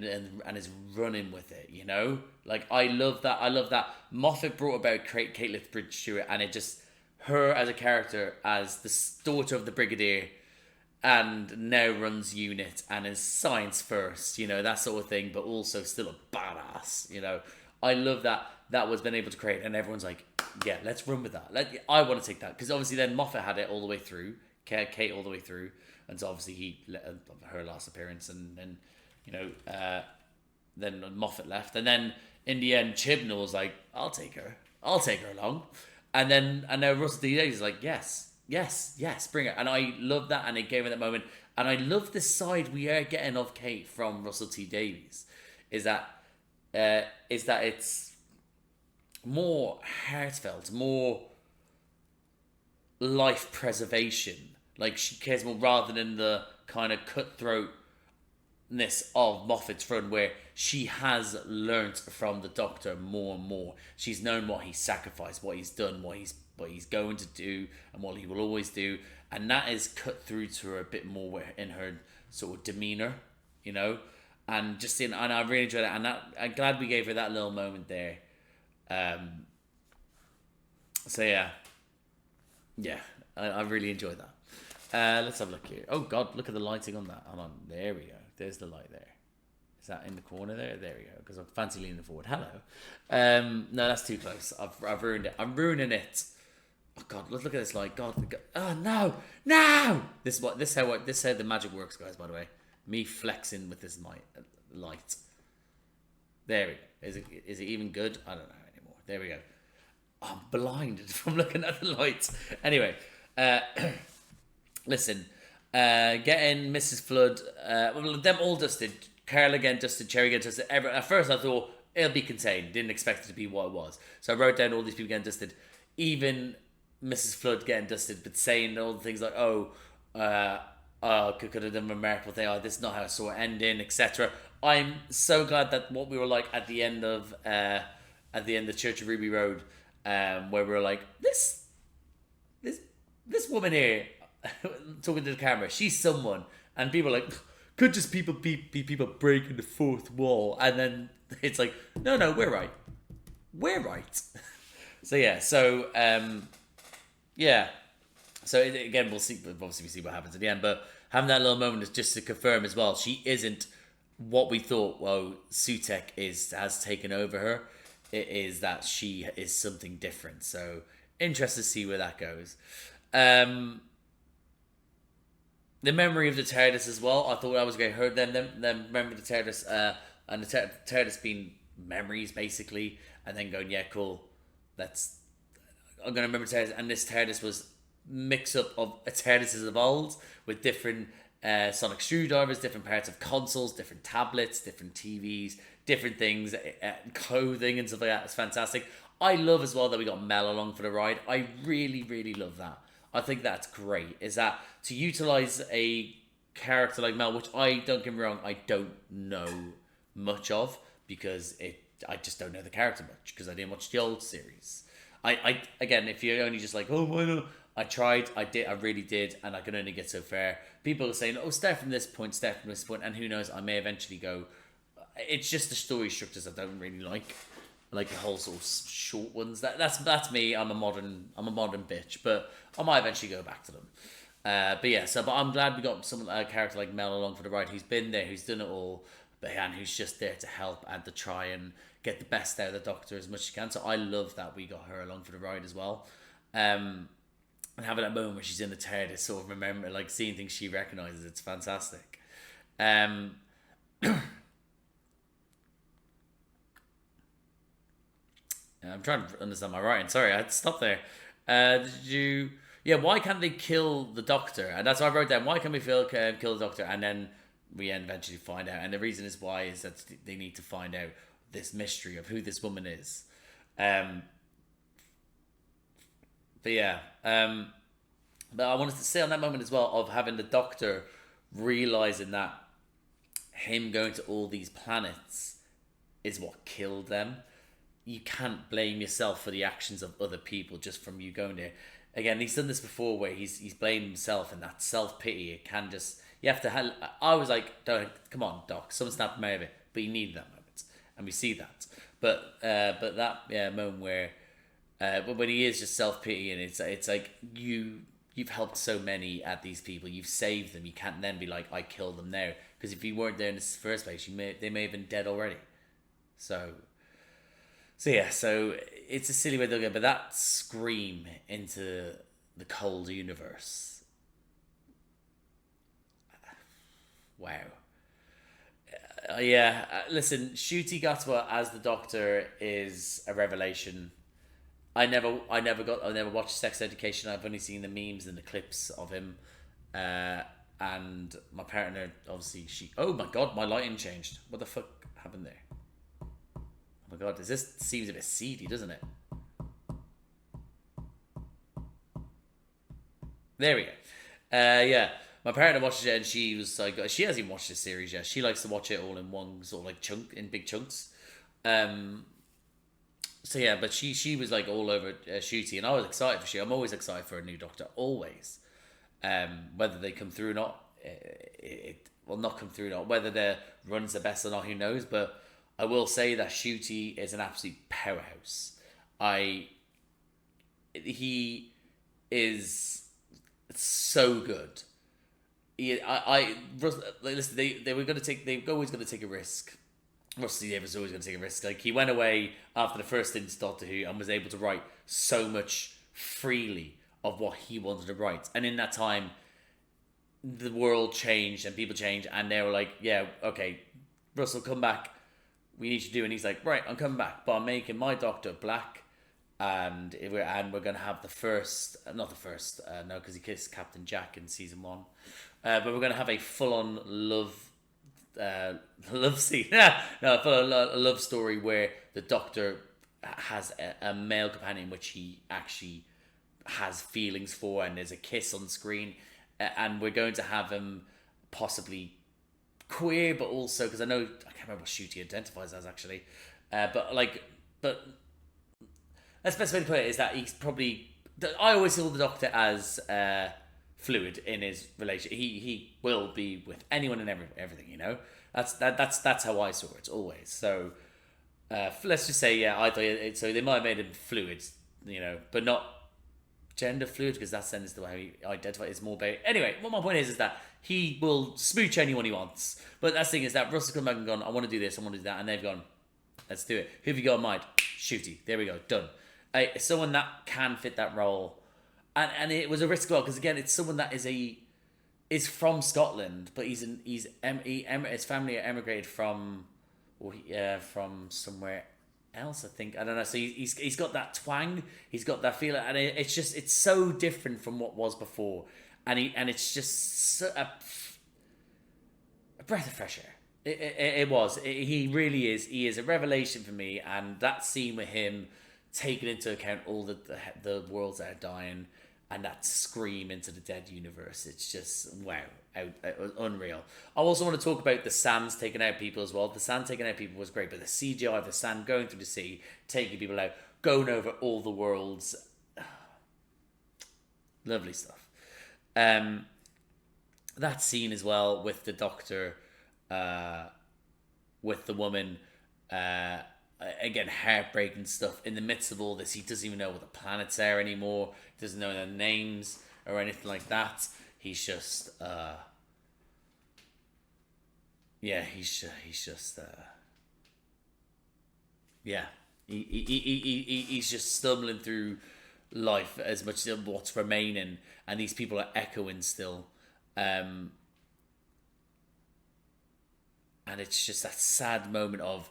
and is running with it, you know? Like, I love that. Moffat brought about Kate Lethbridge Stewart, and it just, her as a character, as the daughter of the Brigadier, and now runs unit and is science first, you know, that sort of thing, but also still a badass, you know. I love that was been able to create, and everyone's like, yeah, let's run with that. I want to take that, because obviously then Moffat had it all the way through, Kate all the way through, and so obviously her last appearance, and then, you know, then Moffat left, and then in the end Chibnall was like, I'll take her along, and now Russell T Davies is like, yes, bring it. And I love that, and it gave me that moment. And I love this side we are getting of Kate from Russell T Davies. Is that it's more heartfelt, more life preservation. Like, she cares more, rather than the kind of cutthroatness of Moffat's run, where she has learnt from the Doctor more and more. She's known what he's sacrificed, what he's done, what he's going to do, and what he will always do, and that is cut through to her a bit more in her sort of demeanour, you know, and I really enjoyed it, and I'm glad we gave her that little moment there. So yeah, I really enjoyed that. Let's have a look here. Oh God, look at the lighting on that. Hold on, there we go. There's the light there. Is that in the corner there? There we go. Because I fancy leaning forward. Hello. No, that's too close. I've ruined it. I'm ruining it. Oh God, look at this light. God. Oh no. This is how the magic works, guys. By the way, me flexing with this light. There we go. Is it even good? I don't know anymore. There we go. I'm blinded from looking at the lights. Anyway, listen. Getting Mrs. Flood. Well, them all dusted. Carl again dusted. Cherry again dusted. At first, I thought it'll be contained. Didn't expect it to be what it was. So I wrote down all these people getting dusted. Even Mrs. Flood getting dusted, but saying all the things like, could have done a remarkable thing. Oh, this is not how I saw it ending, etc. I'm so glad that what we were like at the end of Church of Ruby Road, where we were like, this woman here talking to the camera, she's someone, and people are like, could just be people breaking the fourth wall, and then it's like, no, we're right. So yeah, so again, we'll see. Obviously, we see what happens at the end, but having that little moment is just to confirm as well, she isn't what we thought. Well, Sutek has taken over her. It is that she is something different. So interested to see where that goes. The memory of the TARDIS as well. I thought that was great. Heard them remember the TARDIS, and the TARDIS being memories basically, and then going, yeah, cool. I'm gonna remember TARDIS, and this TARDIS was mix up of a TARDIS of old with different sonic screwdrivers, different parts of consoles, different tablets, different TVs, different things, clothing and stuff like that. It's fantastic. I love as well that we got Mel along for the ride. I really, really love that. I think that's great. Is that to utilize a character like Mel, which don't get me wrong, I don't know much of, because I just don't know the character much because I didn't watch the old series. I again, if you're only just like, oh, why not? I tried, I really did, and I could only get so far. People are saying, oh, start from this point, and who knows, I may eventually go. It's just the story structures I don't really like the whole sort of short ones. That's me. I'm a modern bitch, but I might eventually go back to them. But I'm glad we got a character like Mel along for the ride, who's been there, who's done it all, and who's just there to help and to try and get the best out of the Doctor as much as she can. So I love that we got her along for the ride as well. And having that moment where she's in the TARDIS, sort of remember, like, seeing things she recognises, it's fantastic. I'm trying to understand my writing. Sorry, I had to stop there. Why can't they kill the Doctor? And that's what I wrote down. Why can't we kill the Doctor? And then we eventually find out. And the reason is why is that they need to find out this mystery of who this woman is. But I wanted to say on that moment as well of having the Doctor realizing that him going to all these planets is what killed them. You can't blame yourself for the actions of other people just from you going there. Again, he's done this before where he's blamed himself, and that self-pity, it can just, you have to, I was like, don't, come on, Doc, someone snap him out of it. But you need that moment, and we see that. But that moment where, but when he is just self-pity, and it's like, you've helped so many at these people, you've saved them, you can't then be like, I killed them now, because if you weren't there in the first place, they may have been dead already. So it's a silly way to look at it, but that scream into the cold universe, wow. Listen, Ncuti Gatwa as the Doctor is a revelation. I never watched Sex Education. I've only seen the memes and the clips of him. And my partner, obviously, oh my god, my lighting changed. What the fuck happened there? Oh my god, this seems a bit seedy, doesn't it? There we go. My partner watched it, and she was like, she hasn't even watched this series yet. She likes to watch it all in one sort of like chunk, in big chunks. But she was like all over Ncuti, and I was excited for Ncuti. I'm always excited for a new Doctor, always. Whether they come through or not, not come through or not. Whether their run's the best or not, who knows? But I will say that Ncuti is an absolute powerhouse. He is so good. Listen, they were going to take. They were always going to take a risk. Rusty Davis was always going to take a risk. Like, he went away after the first stint to Doctor Who and was able to write so much freely of what he wanted to write. And in that time, the world changed and people changed, and they were like, yeah, okay, Russell, come back. We need you to do. And he's like, right, I'm coming back, but I'm making my Doctor black, and we're going to have the first, not the first, no, because he kissed Captain Jack in season 1, but we're going to have a full-on love scene. No, a love story where the Doctor has a male companion which he actually has feelings for, and there's a kiss on screen, and we're going to have him possibly queer, but also, because I can't remember what Ncuti identifies as actually, but that's the best way to put it is that he's probably, I always saw the Doctor as fluid in his relationship. He will be with anyone and everything, you know. That's how I saw it always. So let's just say, I thought so they might have made him fluid, you know, but not gender fluid, because that's then is the way he identifies. It's more about, anyway, what my point is that he will smooch anyone he wants. But that's the thing is that Russell's come back and gone, I want to do this, I want to do that, and they've gone, let's do it. Who have you got in mind? Ncuti. There we go, done. Someone that can fit that role, and it was a risk as well, because again, it's someone that is from Scotland, but his family emigrated from somewhere else, I think. I don't know. So he's got that twang, he's got that feel, and it's so different from what was before, and it's just a breath of fresh air. He really is. He is a revelation for me, and that scene with him taking into account all the worlds that are dying, and that scream into the dead universe, it's just, wow, unreal. I also want to talk about the sands taking out people as well. The sand taking out people was great, but the CGI of the sand going through the sea, taking people out, going over all the worlds, Lovely stuff. That scene as well with the Doctor, with the woman, again, heartbreaking stuff. In the midst of all this, he doesn't even know what the planets are anymore. Doesn't know their names or anything like that. He's just, yeah, he's just, yeah, he's just stumbling through life as much as what's remaining, and these people are echoing still, and it's just that sad moment of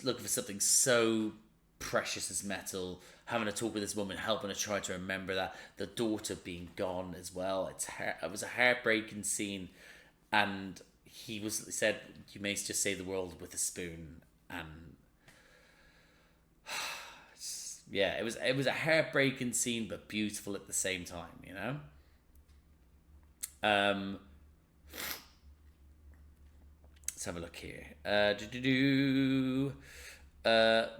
looking for something so precious as metal, having a talk with this woman, helping her try to remember that, the daughter being gone as well. It was a heartbreaking scene, and he said, "You may just say the world with a spoon," and yeah, it was a heartbreaking scene, but beautiful at the same time, you know. Let's have a look here.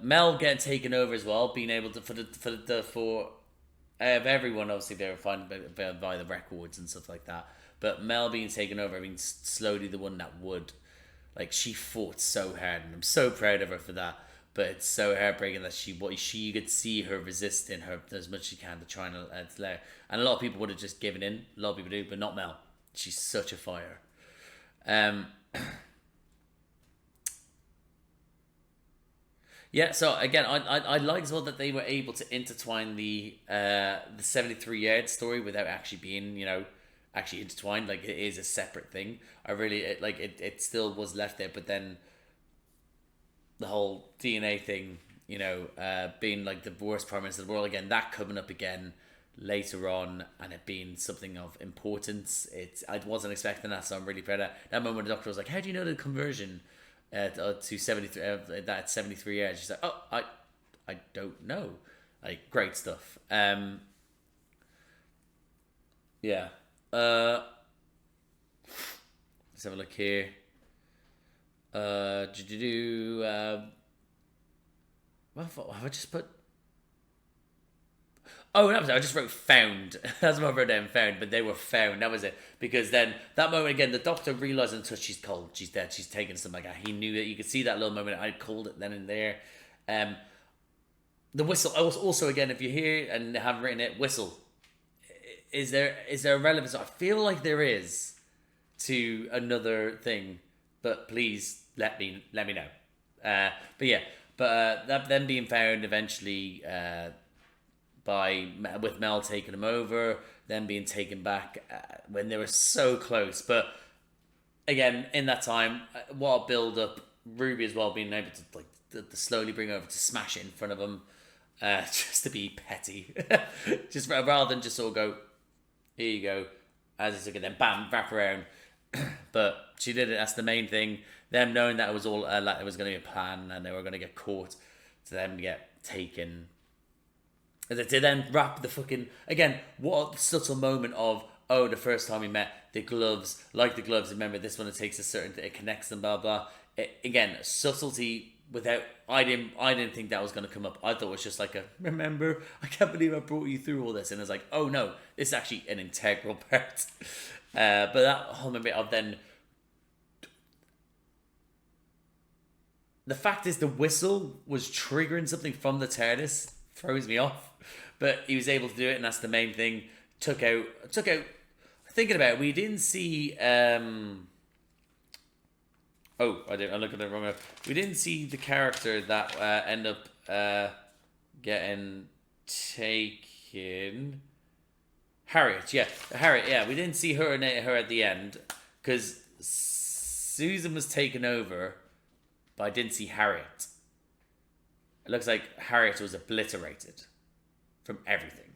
Mel getting taken over as well, being able to for everyone, obviously they were fine by the records and stuff like that. But Mel being taken over, being slowly the one that would, like, she fought so hard, and I'm so proud of her for that. But it's so heartbreaking that you could see her resisting her as much as she can to try and let. And a lot of people would have just given in. A lot of people do, but not Mel. She's such a fire. Yeah, so again, I like as well that they were able to intertwine the 73-yard story without actually being, you know, actually intertwined. Like, it is a separate thing. It still was left there, but then the whole DNA thing, you know, being like the worst prime minister of the world again, that coming up again later on, and it being something of importance. I wasn't expecting that, so I'm really proud of that moment when the Doctor was like, "How do you know the conversion to 73 that 73 years?" She's like, "Oh, I don't know." Like, great stuff. Yeah. Let's have a look here. What have I just put? Oh, that was it. I just wrote found. That's what I wrote down, found, but they were found. That was it. Because then, that moment again, the Doctor realised until she's cold, she's dead, she's taken something like that. He knew that. You could see that little moment. I called it then and there. The whistle. I was also, again, if you hear and haven't written it, whistle. Is there a relevance? I feel like there is to another thing, but please let me know. That them being found eventually with Mel taking him over, them being taken back when they were so close. But again, in that time, what a build up, Ruby as well being able to to slowly bring over, to smash it in front of him, just to be petty, just rather than just sort of go, "Here you go," as it's like, then bam, wrap around. But she did it. That's the main thing. Them knowing that it was all like it was going to be a plan, and they were going to get caught, to them get taken. To then wrap the fucking, again, what a subtle moment of, oh, the first time we met, the gloves, remember this one, it takes a certain, it connects them, blah blah. Again, subtlety without, I didn't think that was going to come up. I thought it was just like remember, I can't believe I brought you through all this, and it's like, oh no, it's actually an integral part. But that whole bit of then, the fact is the whistle was triggering something from the TARDIS throws me off, but he was able to do it, and that's the main thing. Took out. Thinking about it, we didn't see. I'm looking at the wrong one. We didn't see the character that end up getting taken. Harriet, yeah. We didn't see her at the end because Susan was taken over, but I didn't see Harriet. It looks like Harriet was obliterated from everything.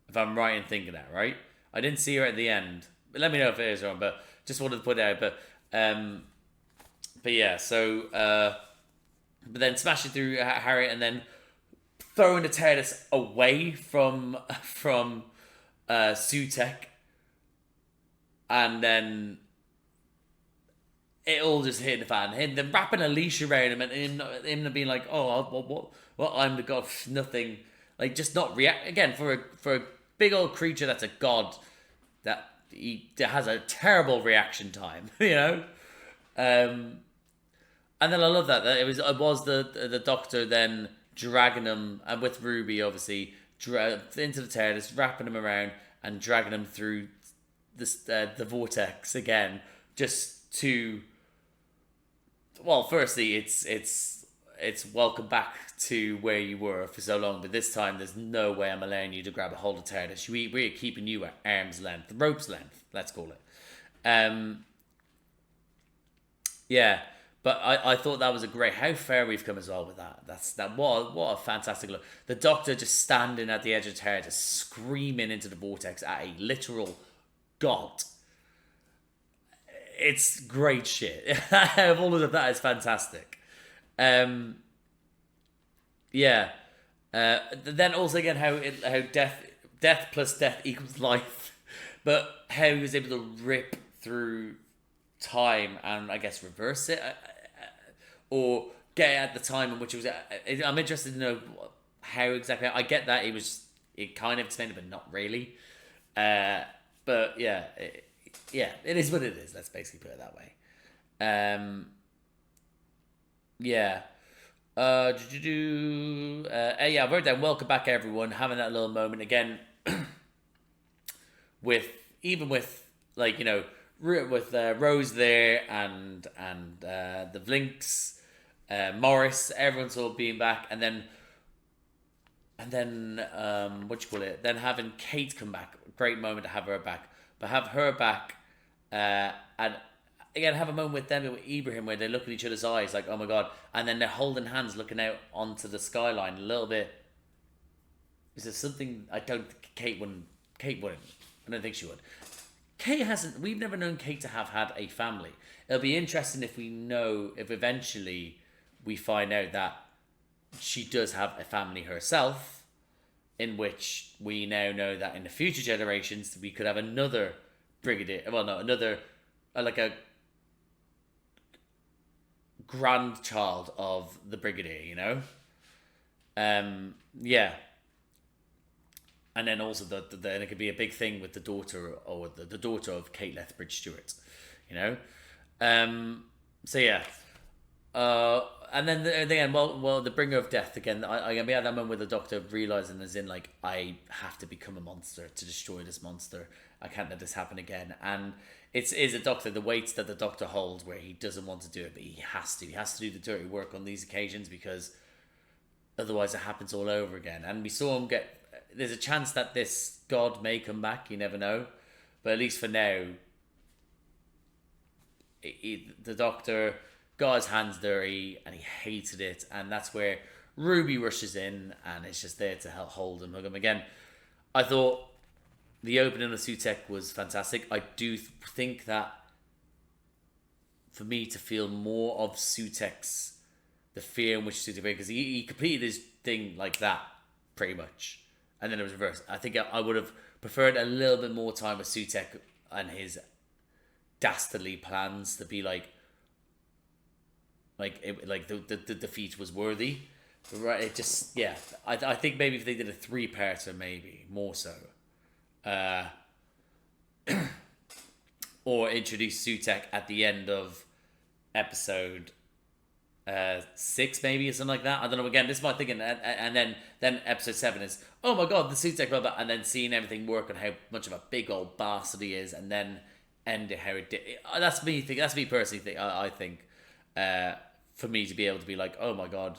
If I'm right in thinking that, right? I didn't see her at the end. But let me know if it is wrong, but just wanted to put it out. But yeah, so but then smashing through Harriet and then throwing the TARDIS away from Sutek, and then it all just hit the fan. Him then wrapping Alicia around him, and him being like, "Oh, what? I'm the god of nothing." Like, just not react again for a big old creature that's a god that has a terrible reaction time, you know. And then I love that it was the Doctor then dragging him, and with Ruby obviously into the TARDIS, wrapping him around and dragging him through the vortex again, just to. Well, firstly, it's welcome back to where you were for so long, but this time there's no way I'm allowing you to grab a hold of TARDIS. We're keeping you at arm's length, rope's length, let's call it. Yeah, but I thought that was a great. How far we've come as well with that. What a fantastic look. The Doctor just standing at the edge of the TARDIS, screaming into the vortex at a literal god. It's great shit. All of that is fantastic. Yeah. Then also again how death plus death equals life, but how he was able to rip through time and I guess reverse it, or get at the time in which it was. I'm interested to know how exactly. I get that it kind of explained it, but not really. But yeah. It is what it is. Let's basically put it that way. Yeah. Yeah, I wrote down welcome back everyone, having that little moment again with like, you know, with Rose there and the Vlinks, Morris, everyone's all being back, and then then having Kate come back, great moment to have her back. But have her back, and again have a moment with them with Ibrahim where they look at each other's eyes like, oh my god, and then they're holding hands looking out onto the skyline a little bit. Is there something I don't think Kate wouldn't. I don't think she would. Kate hasn't. We've never known Kate to have had a family. It'll be interesting if eventually we find out that she does have a family herself. In which we now know that in the future generations we could have another brigadier. Well, no, another like a grandchild of the brigadier. You know. Yeah. And then also then it could be a big thing with the daughter or the daughter of Kate Lethbridge Stewart. You know. So yeah. And then again, the bringer of death again. I can be at that moment with the Doctor realizing, as in, like, I have to become a monster to destroy this monster. I can't let this happen again. And it's a Doctor, the weights that the Doctor holds, where he doesn't want to do it, but he has to. He has to do the dirty work on these occasions because otherwise it happens all over again. And we saw him get. There's a chance that this god may come back. You never know, but at least for now, the Doctor got his hands dirty and he hated it, and that's where Ruby rushes in and it's just there to help hold him, hug him again. I thought the opening of Sutekh was fantastic. I do think that for me to feel more of Sutekh's, the fear in which Sutekh, because he completed his thing like that pretty much, and then it was reversed. I think I would have preferred a little bit more time with Sutekh and his dastardly plans to be like the defeat was worthy, right? It just, yeah. I think maybe if they did a 3-parter, maybe more so, or introduce Sutekh at the end of episode 6, maybe, or something like that. I don't know. Again, this is my thinking, and then episode 7 is, oh my god, the Sutekh, blah, blah, and then seeing everything work and how much of a big old bastard he is, and then end it how it did. That's me personally. I think. For me to be able to be like, oh my god,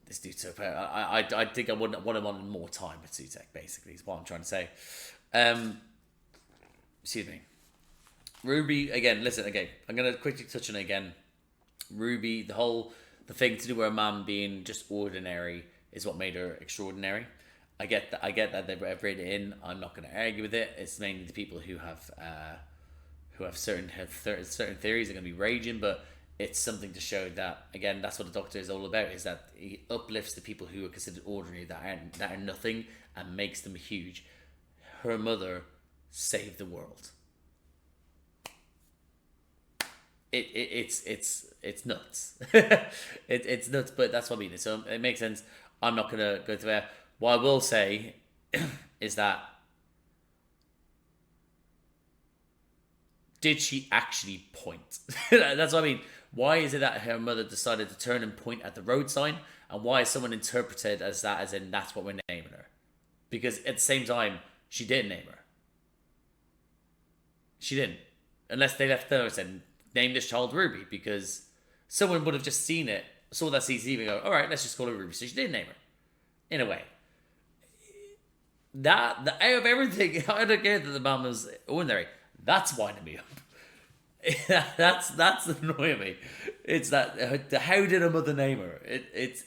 this dude's so fair. I think I want him on more time with Sutekh, basically, is what I'm trying to say. Excuse me. Ruby, again, listen, okay, I'm going to quickly touch on it again. Ruby, the thing to do with her mum being just ordinary is what made her extraordinary. I get that they've written it in. I'm not going to argue with it. It's mainly the people who have certain theories are going to be raging, but it's something to show that, again, that's what the Doctor is all about, is that he uplifts the people who are considered ordinary, that are nothing, and makes them huge. Her mother saved the world. It's nuts. It's nuts, but that's what I mean. So it makes sense. I'm not going to go through there. What I will say is that did she actually point? That's what I mean. Why is it that her mother decided to turn and point at the road sign? And why is someone interpreted as that, as in that's what we're naming her? Because at the same time, she didn't name her. She didn't. Unless they left there and said, name this child Ruby. Because someone would have just seen it, saw that CCTV and go, all right, let's just call her Ruby. So she did name her. In a way. Out of everything, I don't care that the mum was ordinary. That's winding me up. that's annoying me. It's that, how did her mother name her? It's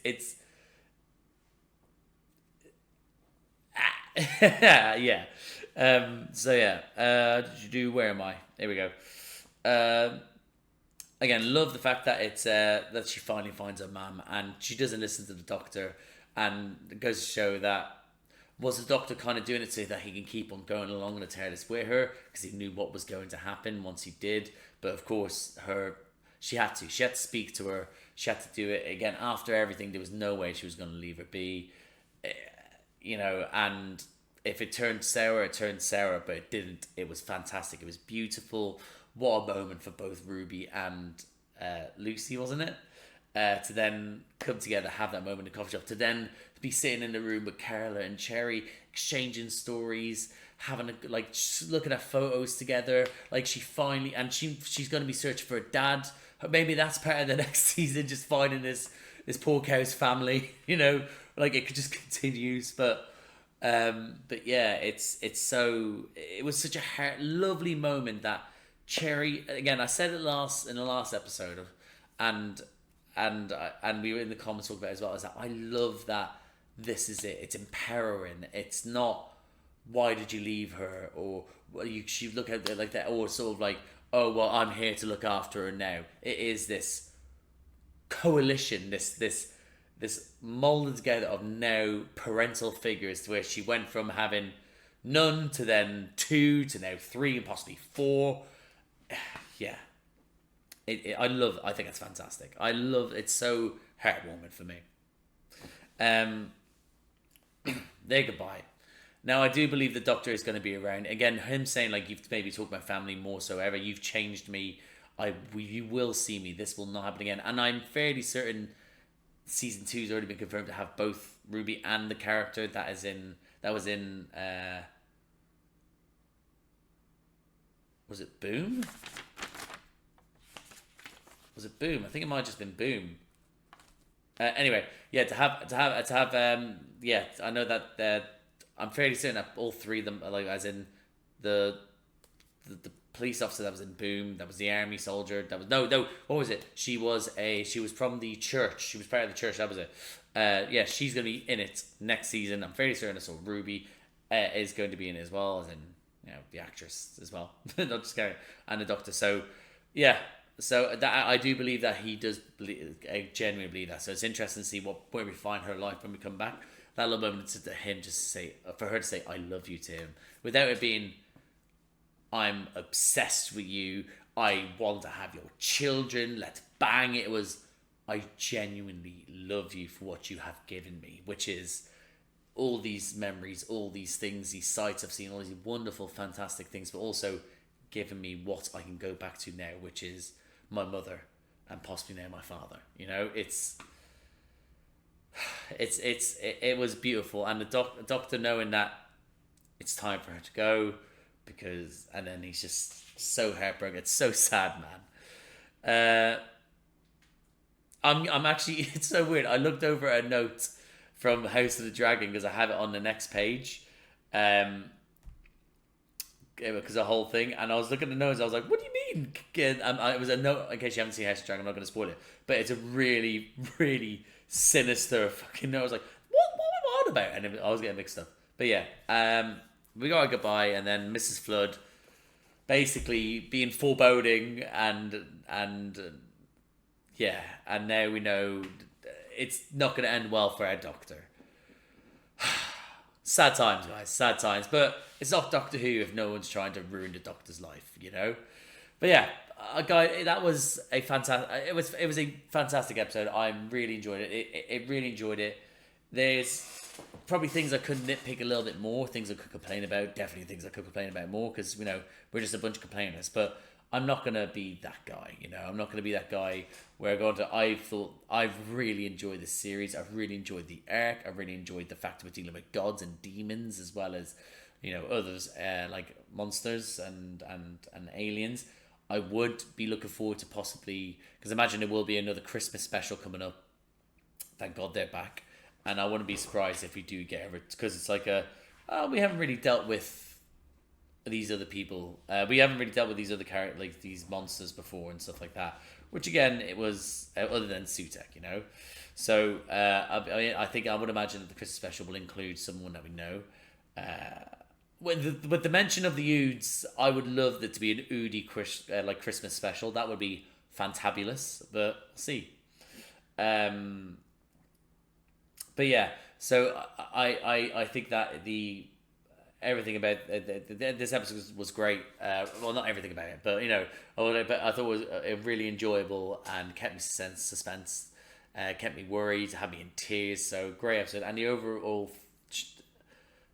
yeah. So yeah. Did you do? Where am I? Here we go. Again, love the fact that it's that she finally finds her mum and she doesn't listen to the doctor, and it goes to show that was the doctor kind of doing it so that he can keep on going along on the TARDIS with her because he knew what was going to happen once he did. But of course, she had to speak to her. She had to do it again after everything. There was no way she was going to leave her be, and if it turned sour, it turned sour, but it didn't. It was fantastic. It was beautiful. What a moment for both Ruby and Lucy, wasn't it? To then come together, have that moment in the coffee shop, to then be sitting in the room with Carla and Cherry, exchanging stories, having looking at photos together. Like she's going to be searching for a dad. Maybe that's part of the next season, just finding this poor cow's family. Like it could just continues, but yeah, it was such a lovely moment that Cherry, again, I said it in the last episode, and we were in the comments talking about it as well, is that I love that this is it. It's empowering. It's not, why did you leave her? Or she look at it like that, or sort of like, oh, well, I'm here to look after her now. It is this coalition, this molded together of now parental figures, to where she went from having none to then 2 to now 3 and possibly 4. Yeah. I think it's fantastic. It's so heartwarming for me. They're goodbye. Now, I do believe the Doctor is going to be around. Again, him saying, like, you've maybe talked about family more so ever. You've changed me. You will see me. This will not happen again. And I'm fairly certain season 2 has already been confirmed to have both Ruby and the character that was in was it Boom? Was it Boom? I think it might have just been Boom. Anyway, yeah, to have yeah, I know that I'm fairly certain that all 3 of them, like, as in the police officer that was in Boom, that was the army soldier, that was no, what was it? She was from the church. She was part of the church. That was it. Yeah, she's gonna be in it next season. I'm fairly certain. So Ruby is going to be in it as well, as in the actress as well, not just Gary, and the Doctor. So yeah. So that I do believe that he does I genuinely believe that. So it's interesting to see where we find her life when we come back. That little moment to him for her to say, I love you to him, without it being, I'm obsessed with you, I want to have your children, let's bang. It was, I genuinely love you for what you have given me, which is all these memories, all these things, these sights I've seen, all these wonderful, fantastic things, but also giving me what I can go back to now, which is my mother and possibly now my father. It was beautiful, and the doctor knowing that it's time for her to go, and then he's just so heartbroken. It's so sad, man. I'm actually, it's so weird. I looked over a note from House of the Dragon because I have it on the next page. Because the whole thing, and I was looking at the notes, I was like, what do you mean? It was a note, in case you haven't seen House of the Dragon, I'm not going to spoil it, but it's a really, really sinister fucking note. I was like, what am I on about? And I was getting mixed up. But yeah, we got a goodbye, and then Mrs. Flood basically being foreboding, and yeah, and now we know it's not going to end well for our Doctor. Sad times, guys, sad times. But it's not Doctor Who if no one's trying to ruin the Doctor's life, But yeah, guy, that was a fantastic. It was a fantastic episode. I really enjoyed it. It really enjoyed it. There's probably things I could nitpick a little bit more, things I could complain about. Definitely things I could complain about more because we're just a bunch of complainers. But I'm not going to be that guy, you know. I'm not going to be that guy where I've really enjoyed this series. I've really enjoyed the arc. I've really enjoyed the fact that we're dealing with gods and demons as well as, you know, others like monsters and aliens. I would be looking forward to possibly, because I imagine there will be another Christmas special coming up. Thank God they're back. And I wouldn't be surprised if we do get it, because it's like we haven't really dealt with these other people. We haven't really dealt with these other characters, like these monsters before and stuff like that. Which again, it was other than Sutek, you know. So I think I would imagine that the Christmas special will include someone that we know. With the mention of the Oods, I would love there to be an Oodie Christmas special. That would be fantabulous. But we'll see. But yeah, so I think that everything about this episode was great. Well, not everything about it, but you know, I thought it was really enjoyable and kept me suspense, kept me worried, had me in tears. So great episode, and the overall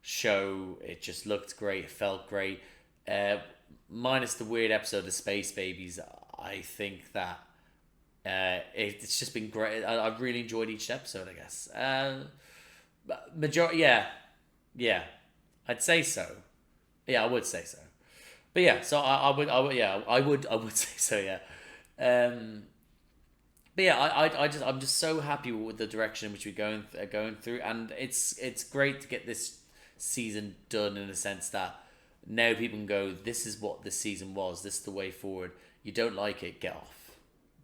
show, it just looked great, it felt great. Minus the weird episode of Space Babies, I think that it's just been great. I've really enjoyed each episode, I guess. Majority, yeah, I'd say so. Yeah, I would say so. But yeah, so I would say so. Yeah. But yeah, I'm just so happy with the direction in which we're going through, and it's great to get this season done in the sense that now people can go, this is what this season was. This is the way forward. You don't like it, get off.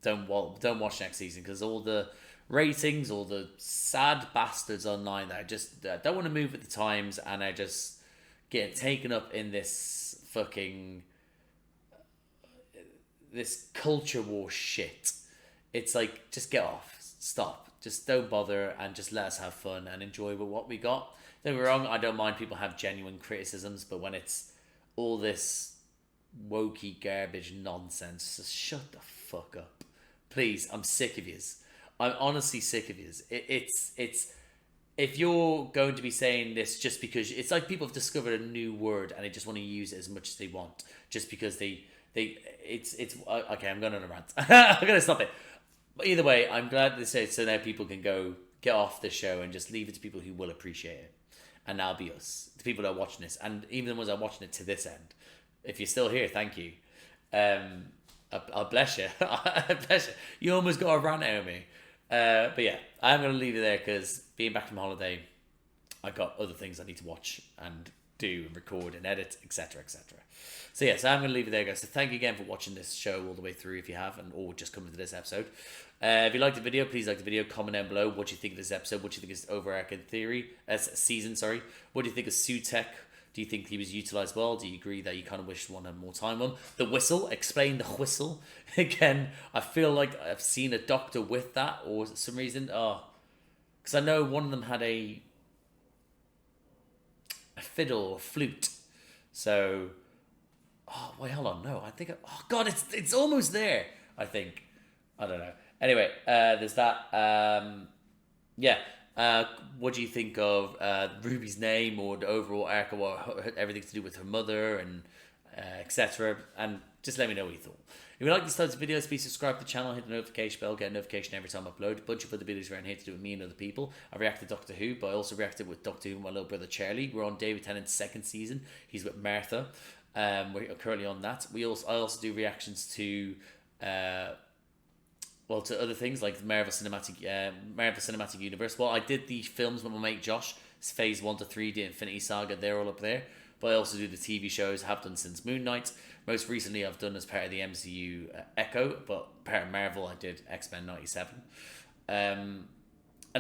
Don't watch next season, because all the ratings, all the sad bastards online that just don't want to move with the times, and are just getting taken up in this fucking this culture war shit. It's like, just get off, stop, just don't bother, and just let us have fun and enjoy with what we got. Don't get me wrong, I don't mind people have genuine criticisms, but when it's all this wokey garbage nonsense, just shut the fuck up. Please, I'm sick of yous. I'm honestly sick of yous. It's if you're going to be saying this just because it's like people have discovered a new word and they just want to use it as much as they want, just because it's okay. I'm going on a rant. I'm going to stop it. But either way, I'm glad they say so now people can go get off the show and just leave it to people who will appreciate it, and that'll be us, the people that are watching this, and even the ones that are watching it to this end. If you're still here, thank you. I'll bless you. I bless you. You almost got a rant out of me. But yeah, I'm going to leave it there, because being back from holiday, I got other things I need to watch and do and record and edit, etc, etc. So yeah, so I'm going to leave it there, guys. So thank you again for watching this show all the way through, if you have, or just coming to this episode. If you liked the video, please like the video, comment down below what you think of this episode, what you think is overarching season. What do you think of Sutek? Do you think he was utilised well? Do you agree that you kind of wish one had more time on? The whistle, explain the whistle. Again, I feel like I've seen a doctor with that, or for some reason, because I know one of them had a fiddle or flute. So, wait, hold on, no, I think, God, it's almost there, I think. I don't know. Anyway, there's that. Yeah. What do you think of Ruby's name, or the overall arc, or everything to do with her mother, and etc. And just let me know what you thought. If you like these types of videos, please subscribe to the channel, hit the notification bell, get a notification every time I upload. A bunch of other videos around here to do with me and other people. I reacted to Doctor Who, but I also reacted with Doctor Who and my little brother Charlie. We're on David Tennant's second season. He's with Martha. We're currently on that. I also do reactions to to other things like the Marvel Cinematic Universe. Well, I did the films with my mate Josh. It's Phase 1 to 3, the Infinity Saga. They're all up there. But I also do the TV shows. Have done since Moon Knight. Most recently, I've done as part of the MCU Echo, but part of Marvel, I did X-Men 97. And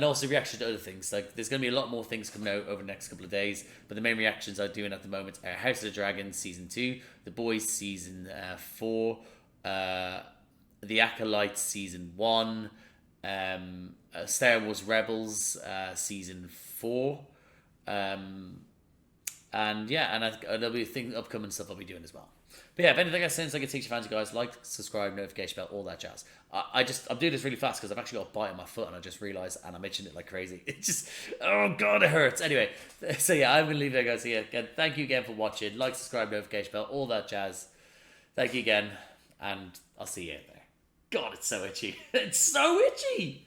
also reactions to other things. Like, there's going to be a lot more things coming out over the next couple of days. But the main reactions I'm doing at the moment are House of the Dragon Season 2, The Boys Season 4, The Acolytes Season 1, Star Wars Rebels Season 4, and yeah, and there'll be upcoming stuff I'll be doing as well. But yeah, if anything else sounds like it takes your fancy, guys, like, subscribe, notification bell, all that jazz. I'm doing this really fast because I've actually got a bite on my foot, and I just realised, and I'm itching it like crazy. It just, oh god, it hurts. Anyway, so yeah, I'm going to leave it there, guys. So yeah, again, thank you again for watching. Like, subscribe, notification bell, all that jazz. Thank you again. and I'll see you out there. God, it's so itchy. It's so itchy.